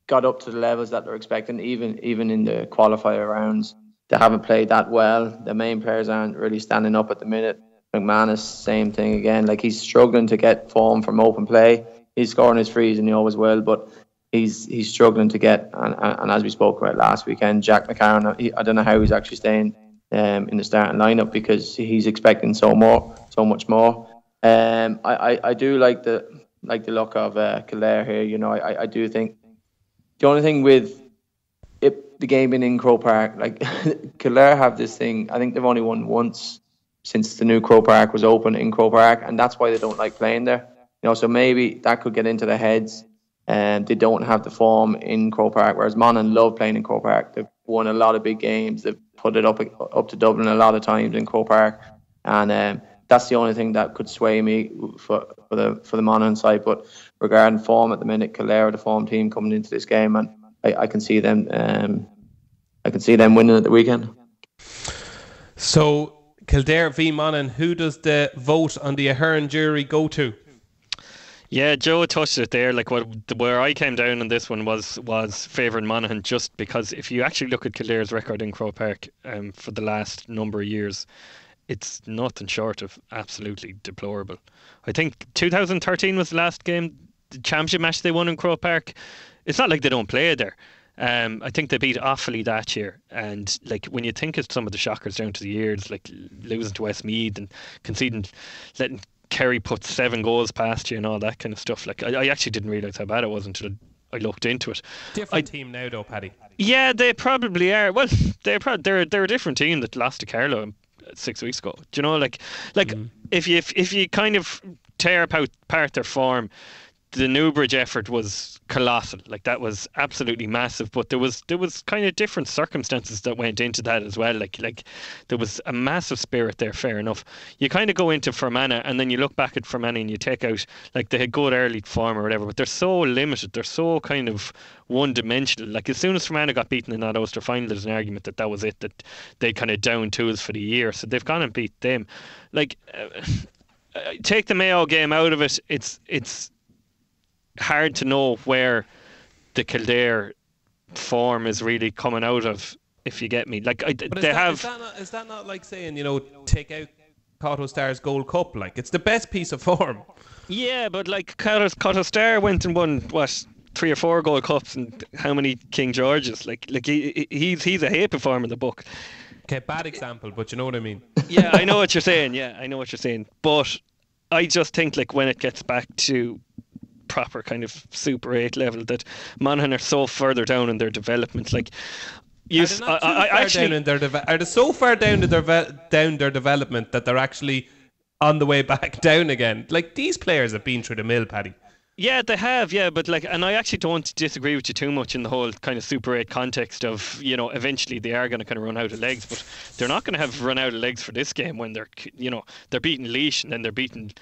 got up to the levels that they're expecting, even in the qualifier rounds. They haven't played that well. The main players aren't really standing up at the minute. McManus, same thing again. Like, he's struggling to get form from open play. He's scoring his frees and he always will, but he's struggling to get. And as we spoke about last weekend, Jack McCarron, I don't know how he's actually staying in the starting lineup, because he's expecting so much more. I do like the look of Kildare here. You know, I do think the only thing with the game being in Croke Park, like Kildare have this thing. I think they've only won once since the new Croke Park was open in Croke Park, and that's why they don't like playing there. You know, so maybe that could get into their heads, and they don't have the form in Croke Park. Whereas Monaghan love playing in Croke Park. They've won a lot of big games. They've put it up to Dublin a lot of times in Croke Park, and that's the only thing that could sway me for the Monaghan side. But regarding form at the minute, Kildare are the form team coming into this game, and I can see them. I can see them winning at the weekend. So Kildare v Monaghan, who does the vote on the Ahern jury go to? Yeah, Joe touched it there. Like, where I came down on this one was favouring Monaghan, just because if you actually look at Kildare's record in Croke Park for the last number of years, it's nothing short of absolutely deplorable. I think 2013 was the last game, the championship match they won in Croke Park. It's not like they don't play there. I think they beat Offaly that year, and like, when you think of some of the shockers down to the years, like losing to Westmeath and conceding, letting Kerry put 7 goals past you and all that kind of stuff. Like, I actually didn't realise how bad it was until I looked into it. Different team now, though, Paddy. Yeah, they probably are. Well, they're a different team that lost to Carlow 6 weeks ago. Do you know, like if you kind of tear apart their form, the Newbridge effort was colossal. Like, that was absolutely massive. But there was kind of different circumstances that went into that as well. Like there was a massive spirit there. Fair enough. You kind of go into Fermanagh, and then you look back at Fermanagh and you take out, like, they had good early form or whatever, but they're so limited. They're so kind of one-dimensional. Like, as soon as Fermanagh got beaten in that Ulster final, there's an argument that was it, that they kind of down tools for the year. So they've gone and beat them. Like, take the Mayo game out of it. It's hard to know where the Kildare form is really coming out of, if you get me. Like, is that not like saying, you know, take out Cotto Star's Gold Cup? Like, it's the best piece of form. Yeah, but like Cotto Star went and won, what, 3 or 4 Gold Cups and how many King Georges. Like he's a hate performer in the book. Okay, bad example, but you know what I mean. Yeah, I know what you're saying. But I just think like when it gets back to proper kind of Super 8 level, that Monaghan are so further down in their development. Like, are they so far down their development that they're actually on the way back down again? Like, these players have been through the mill, Paddy. Yeah, they have, but like, and I actually don't disagree with you too much in the whole kind of Super 8 context of, eventually they are going to kind of run out of legs, but they're not going to have run out of legs for this game when they're beating Laois and then they're beating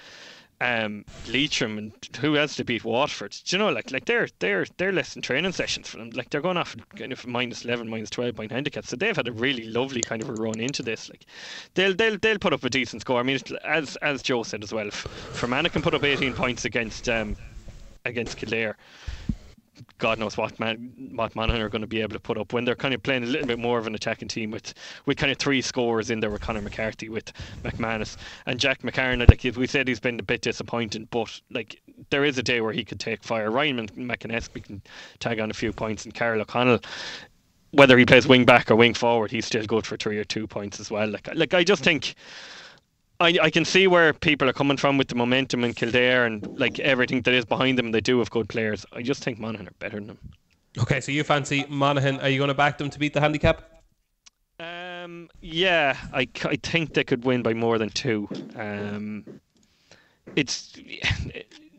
Leitrim, and who else to beat? Waterford. Do you know, like they're less than training sessions for them. Like, they're going off kind of -11, -12 point handicaps. So they've had a really lovely kind of a run into this. Like, they'll put up a decent score. I mean, as Joe said as well, Fermanagh can put up 18 points against Kildare. God knows what Monaghan are going to be able to put up when they're kind of playing a little bit more of an attacking team with kind of 3 scorers in there with Conor McCarthy, with McManus and Jack McCarron. Like we said, he's been a bit disappointing, but like there is a day where he could take fire. Ryan McInnesby can tag on a few points, and Carl O'Connell, whether he plays wing back or wing forward, he's still good for 3 or 2 points as well. Like I just think I can see where people are coming from with the momentum in Kildare and like everything that is behind them. They do have good players. I just think Monaghan are better than them. Okay, so you fancy Monaghan. Are you going to back them to beat the handicap? Yeah, I think they could win by more than 2. It's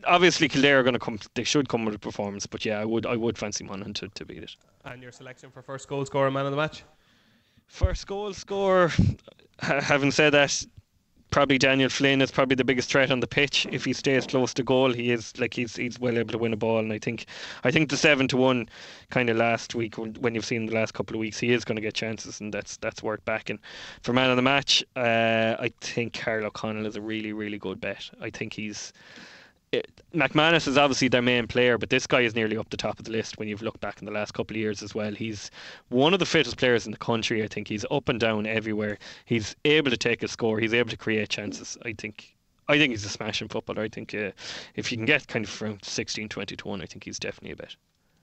obviously Kildare are going to come. They should come with a performance, but yeah, I would fancy Monaghan to beat it. And your selection for first goal scorer, man of the match? First goal scorer. Having said that, probably Daniel Flynn is probably the biggest threat on the pitch. If he stays close to goal, he's well able to win a ball. And I think the 7-1 kind of last week, when you've seen the last couple of weeks, he is going to get chances, and that's worth backing. For man of the match, I think Carl O'Connell is a really, really good bet. I think McManus is obviously their main player, but this guy is nearly up the top of the list when you've looked back in the last couple of years as well. He's one of the fittest players in the country. I think he's up and down everywhere. He's able to take a score. He's able to create chances. I think he's a smashing footballer. I think if you can get kind of around 16-20 to 1, I think he's definitely a bet.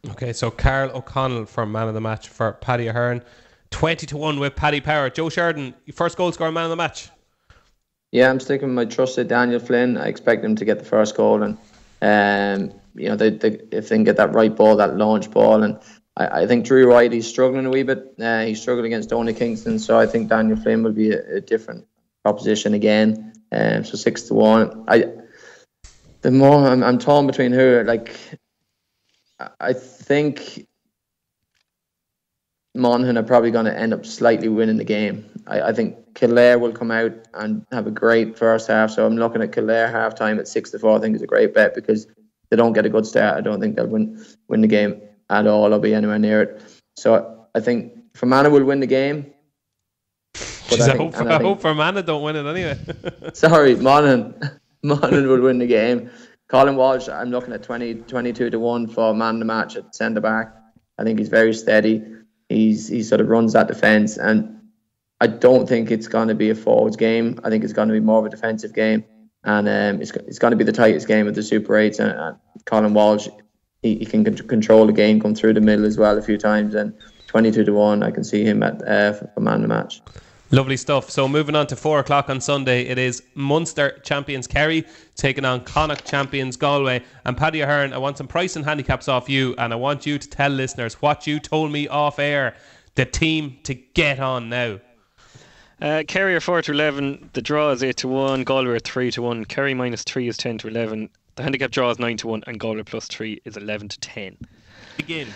Okay, so Carl O'Connell for man of the match for Paddy Ahern, 20 to 1 with Paddy Power. Joe Sheridan, first goal scorer, man of the match. Yeah, I'm sticking with my trusted Daniel Flynn. I expect him to get the first goal, and if they can get that right ball, that launch ball, and I think Drew Wright, he's struggling a wee bit. He struggled against Donny Kingston, so I think Daniel Flynn will be a different proposition again. So 6 to 1. The more I'm torn between who. Like, I think Monaghan are probably going to end up slightly winning the game. I think Kildare will come out and have a great first half, so I'm looking at Kildare half time at 6 to 4. I think is a great bet because they don't get a good start. I don't think they'll win the game at all or be anywhere near it. So I think Fermanagh will win the game. I hope Fermanagh don't win it anyway. Sorry, Monaghan will win the game. Colin Walsh, I'm looking at 22 to 1 for man of the match at centre back. I think he's very steady. He sort of runs that defence, and I don't think it's going to be a forwards game. I think it's going to be more of a defensive game, and it's going to be the tightest game of the Super 8s. And Colin Walsh, he can control the game, come through the middle as well a few times, and 22 to 1, I can see him at for man of the match. Lovely stuff. So moving on to 4 o'clock on Sunday, it is Munster champions Kerry taking on Connacht champions Galway. And Paddy Ahern, I want some price and handicaps off you, and I want you to tell listeners what you told me off air, the team to get on now. Kerry are 4 to 11. The draw is 8 to 1. Galway are 3 to 1. Kerry -3 is 10 to 11. The handicap draw is 9 to 1, and Galway +3 is 11 to 10. Begin.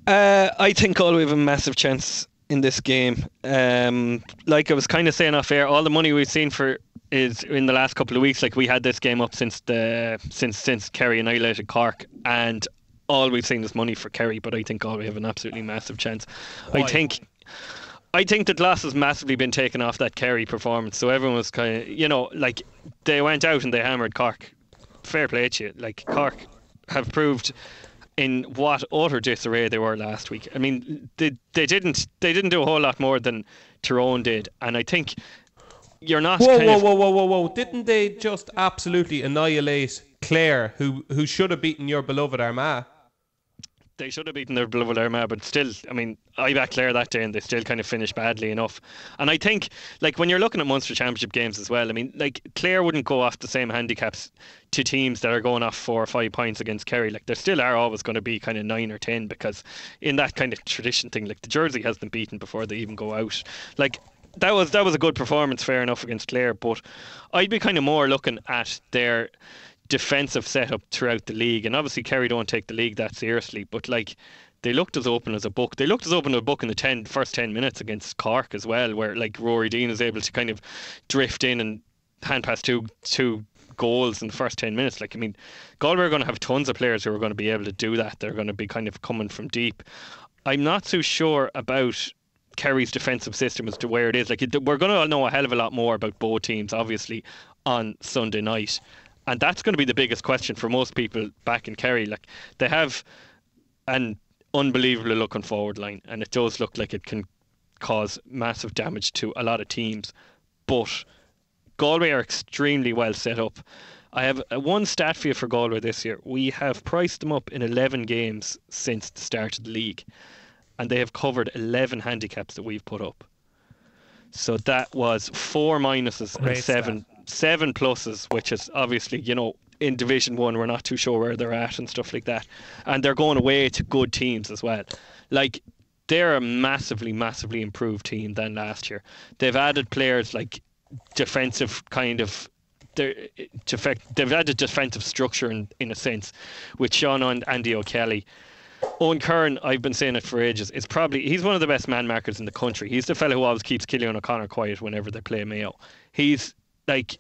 I think Galway have a massive chance in this game. Like I was kind of saying off air, all the money we've seen for is in the last couple of weeks. Like, we had this game up since Kerry annihilated Cork, and all we've seen is money for Kerry. But I think Galway have an absolutely massive chance. Why? I think the glass has massively been taken off that Kerry performance. So everyone was kind of, like, they went out and they hammered Cork. Fair play to you. Like, Cork have proved in what utter disarray they were last week. I mean, they didn't do a whole lot more than Tyrone did, and I think you're not. Whoa! Didn't they just absolutely annihilate Clare, who should have beaten your beloved Armagh? They should have beaten their beloved Armagh, but still, I mean, I backed Clare that day and they still kind of finished badly enough. And I think, like, when you're looking at Munster Championship games as well, I mean, like, Clare wouldn't go off the same handicaps to teams that are going off 4 or 5 points against Kerry. Like, there still are always going to be kind of 9 or 10, because in that kind of tradition thing, like, the jersey has them beaten before they even go out. Like, that was a good performance, fair enough, against Clare, but I'd be kind of more looking at their defensive setup throughout the league. And obviously Kerry don't take the league that seriously, but like, they looked as open as a book. They looked as open as a book in the first 10 minutes against Cork as well, where like Rory Dean was able to kind of drift in and hand pass two goals in the first 10 minutes. Like, I mean, Galway are going to have tons of players who are going to be able to do that. They're going to be kind of coming from deep. I'm not so sure about Kerry's defensive system as to where it is. Like, we're going to know a hell of a lot more about both teams, obviously, on Sunday night. And that's going to be the biggest question for most people back in Kerry. Like, they have an unbelievably looking forward line, and it does look like it can cause massive damage to a lot of teams. But Galway are extremely well set up. I have one stat for you for Galway this year. We have priced them up in 11 games since the start of the league, and they have covered 11 handicaps that we've put up. So that was 4 minuses and 7 pluses, which is obviously, you know, in Division 1 we're not too sure where they're at and stuff like that. And they're going away to good teams as well. Like, they're a massively improved team than last year. They've added players like defensive kind of, they've added defensive structure in a sense with Sean and Andy O'Kelly. Owen Kern, I've been saying it for ages, he's one of the best man markers in the country. He's the fellow who always keeps Cillian O'Connor quiet whenever they play Mayo. He's like,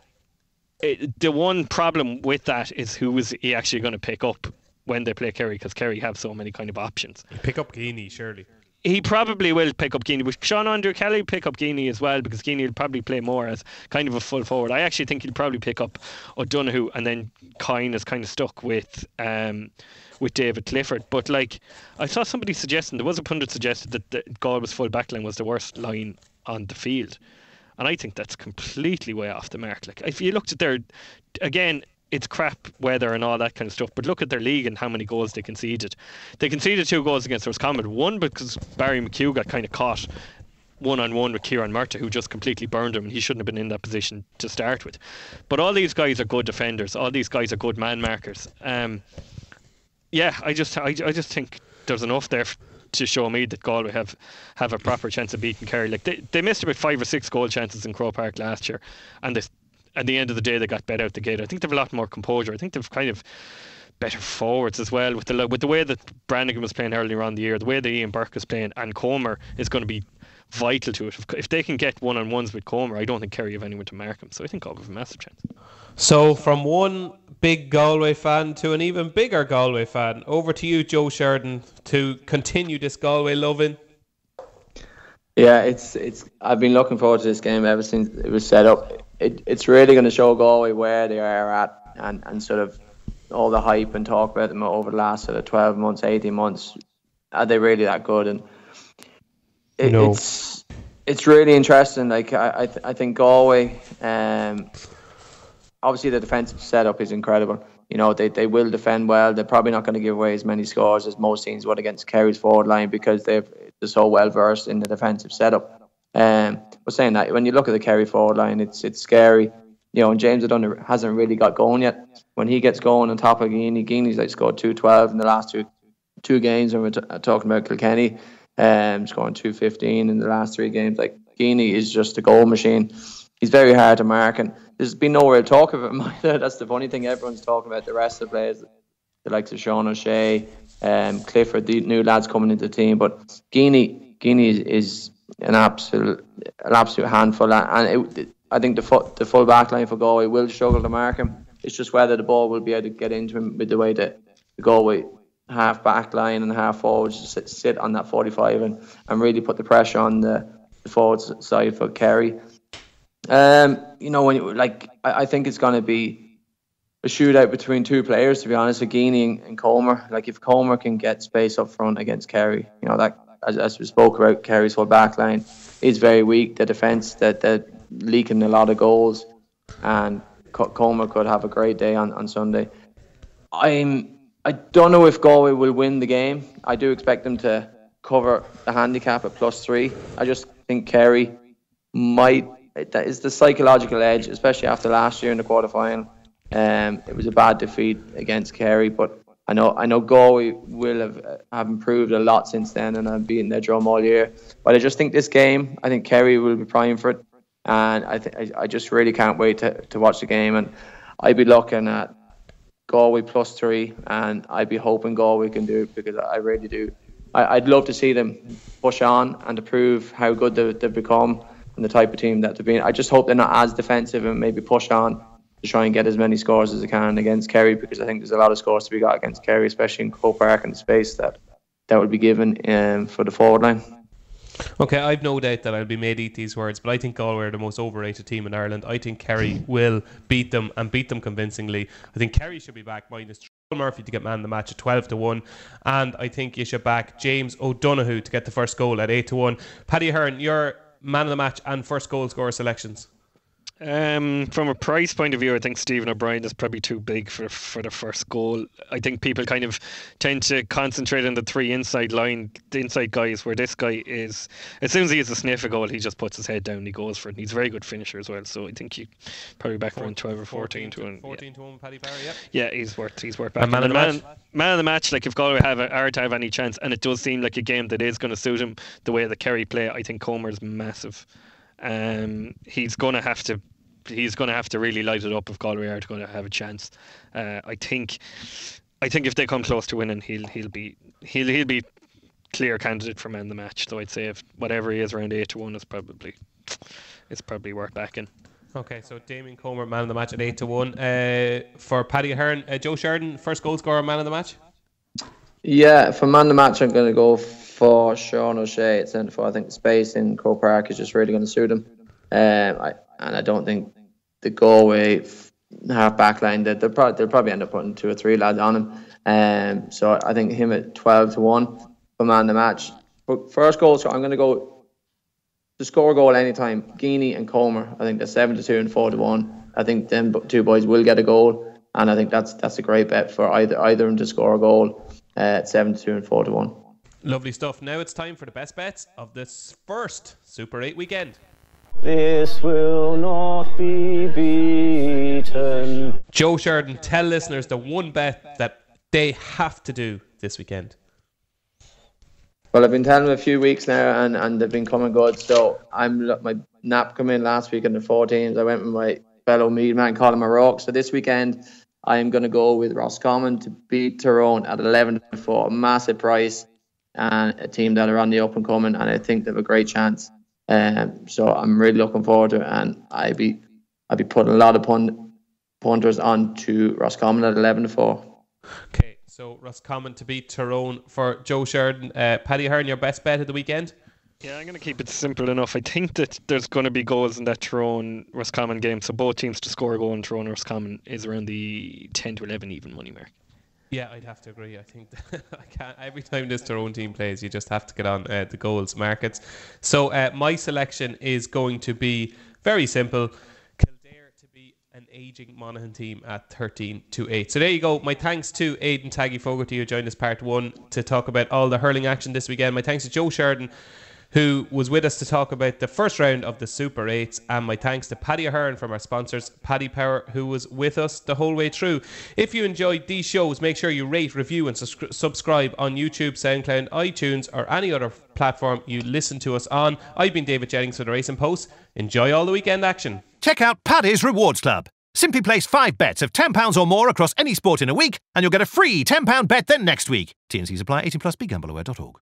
the one problem with that is who is he actually going to pick up when they play Kerry, because Kerry have so many kind of options. Pick up Geaney, surely. He probably will pick up Geaney, but Sean Andrew Kelly pick up Geaney as well, because Geaney will probably play more as kind of a full forward. I actually think he'll probably pick up O'Donoghue, and then Kine is kind of stuck with David Clifford. But like, I saw somebody suggesting, there was a pundit suggested that the Galway's full back line was the worst line on the field. And I think that's completely way off the mark. Like, if you looked at their, again, it's crap weather and all that kind of stuff, but look at their league and how many goals they conceded. They conceded 2 goals against Roscommon. One because Barry McHugh got kind of caught one-on-one with Kieran Murtagh, who just completely burned him, and he shouldn't have been in that position to start with. But all these guys are good defenders. All these guys are good man markers. Yeah, I just think there's enough there to show me that Galway have a proper chance of beating Kerry. Like, they missed about 5 or 6 goal chances in Croke Park last year, and at the end of the day they got bet out the gate. I think they've a lot more composure. I think they've kind of better forwards as well, with the way that Brannigan was playing earlier on the year, the way that Ian Burke is playing, and Comer is going to be vital to it. If they can get one-on-ones with Comer, I don't think Kerry have anyone to mark him. So I think Galway have a massive chance. So from one big Galway fan to an even bigger Galway fan, over to you, Joe Sheridan, to continue this Galway loving. Yeah, it's. I've been looking forward to this game ever since it was set up. It's really going to show Galway where they are at, and sort of all the hype and talk about them over the last sort of 12 months, 18 months. Are they really that good? And it's really interesting. Like, I think Galway, obviously the defensive setup is incredible. You know, they will defend well. They're probably not going to give away as many scores as most teams would against Kerry's forward line, because they're so well versed in the defensive setup. But saying that, when you look at the Kerry forward line, it's scary. You know, and James O'Donoghue hasn't really got going yet. When he gets going on top of Geaney's like scored 212 in the last two games. And we're talking about Kilkenny, scoring 215 in the last 3 games. Like, Geaney is just a goal machine. He's very hard to mark, and there's been no real talk of him either. That's the funny thing. Everyone's talking about the rest of the players, the likes of Sean O'Shea, Clifford, the new lads coming into the team. But Geaney is an absolute handful, and I think the full back line for Galway will struggle to mark him. It's just whether the ball will be able to get into him with the way that the Galway half back line and half forwards sit on that 45 and really put the pressure on the forward side for Kerry. You know, I think it's going to be a shootout between 2 players, to be honest, with Geaney and Comer. Like, if Comer can get space up front against Kerry, you know, that, as we spoke about, Kerry's full back line is very weak. The defence, they're leaking a lot of goals, and Comer could have a great day on Sunday. I'm I don't know if Galway will win the game. I do expect them to cover the handicap at +3. I just think Kerry might. That is the psychological edge, especially after last year in the quarterfinal. It was a bad defeat against Kerry, but I know Galway will have improved a lot since then and have beaten their drum all year. But I just think this game, I think Kerry will be prime for it, and I just really can't wait to watch the game. And I'd be looking at Galway +3, and I'd be hoping Galway can do it, because I really do. I'd love to see them push on and to prove how good they've become and the type of team that they've been. I just hope they're not as defensive and maybe push on to try and get as many scores as they can against Kerry, because I think there's a lot of scores to be got against Kerry, especially in Croke Park and the space that would be given for the forward line. Okay, I've no doubt that I'll be made eat these words, but I think Galway are the most overrated team in Ireland. I think Kerry will beat them and beat them convincingly. I think Kerry should be back minus Murphy to get man of the match at 12-1, and I think you should back James O'Donoghue to get the first goal at 8-1. Paddy Ahern, your man of the match and first goal scorer selections. From a price point of view, I think Stephen O'Brien is probably too big for the first goal. I think people kind of tend to concentrate on the three inside guys, where this guy is, as soon as he has a sniff a goal, he just puts his head down and he goes for it. And he's a very good finisher as well, so I think you probably back around 12 or 14 to 1. 14 to 1, Paddy Power, yeah. Yeah, he's worth backing. Man of the match? Man of the match, like if Galway are to have any chance, and it does seem like a game that is going to suit him the way that Kerry play, I think Comer's massive. He's going to have to really light it up if Galway are going to have a chance. I think if they come close to winning, he'll be clear candidate for man of the match. So I'd say if whatever he is around 8-1 is probably worth backing. Okay, so Damien Comer, man of the match at 8-1. For Paddy Ahern, Joe Sheridan, first goal scorer, man of the match. Yeah, for man of the match, I'm going to go for Sean O'Shea at centre forward. I think the space in Croke Park is just really going to suit him. I don't think the Galway half back line, they'll probably end up putting 2 or 3 lads on him. So I think him at 12-1 for man of the match. But first goal, so I'm going to go to score a goal anytime. Geaney and Comer, I think they're 7-2 and 4-1. I think them two boys will get a goal, and I think that's a great bet for either of them to score a goal at 7-2 and 4-1. Lovely stuff. Now it's time for the best bets of this first Super 8 weekend. This will not be beaten. Joe Sheridan, tell listeners the one bet that they have to do this weekend. Well, I've been telling them a few weeks now, and they've been coming good. So my nap come in last week in the 4 teams. I went with my fellow Mead man, Colin O'Rourke. So this weekend, I am going to go with Roscommon to beat Tyrone at 11-4, a massive price, and a team that are on the up and coming, and I think they have a great chance. So I'm really looking forward to it, and I'd be putting a lot of punters on to Roscommon at 11-4. Okay, so Roscommon to beat Tyrone for Joe Sheridan. Paddy Ahern, your best bet of the weekend? Yeah, I'm going to keep it simple enough. I think that there's going to be goals in that Tyrone-Roscommon game, so both teams to score a goal in Tyrone-Roscommon is around the 10-11 even money mark. Yeah, I'd have to agree. I think every time this Tyrone team plays, you just have to get on the goals markets. So my selection is going to be very simple. Kildare to be an ageing Monaghan team at 13-8. So there you go. My thanks to Aidan Taggy Fogarty, who joined us part 1 to talk about all the hurling action this weekend. My thanks to Joe Sheridan, who was with us to talk about the first round of the Super 8s, and my thanks to Paddy Ahern from our sponsors, Paddy Power, who was with us the whole way through. If you enjoyed these shows, make sure you rate, review and subscribe on YouTube, SoundCloud, iTunes or any other platform you listen to us on. I've been David Jennings for the Racing Post. Enjoy all the weekend action. Check out Paddy's Rewards Club. Simply place 5 bets of £10 or more across any sport in a week and you'll get a free £10 bet then next week. T&Cs apply. 18+, begambleaware.org.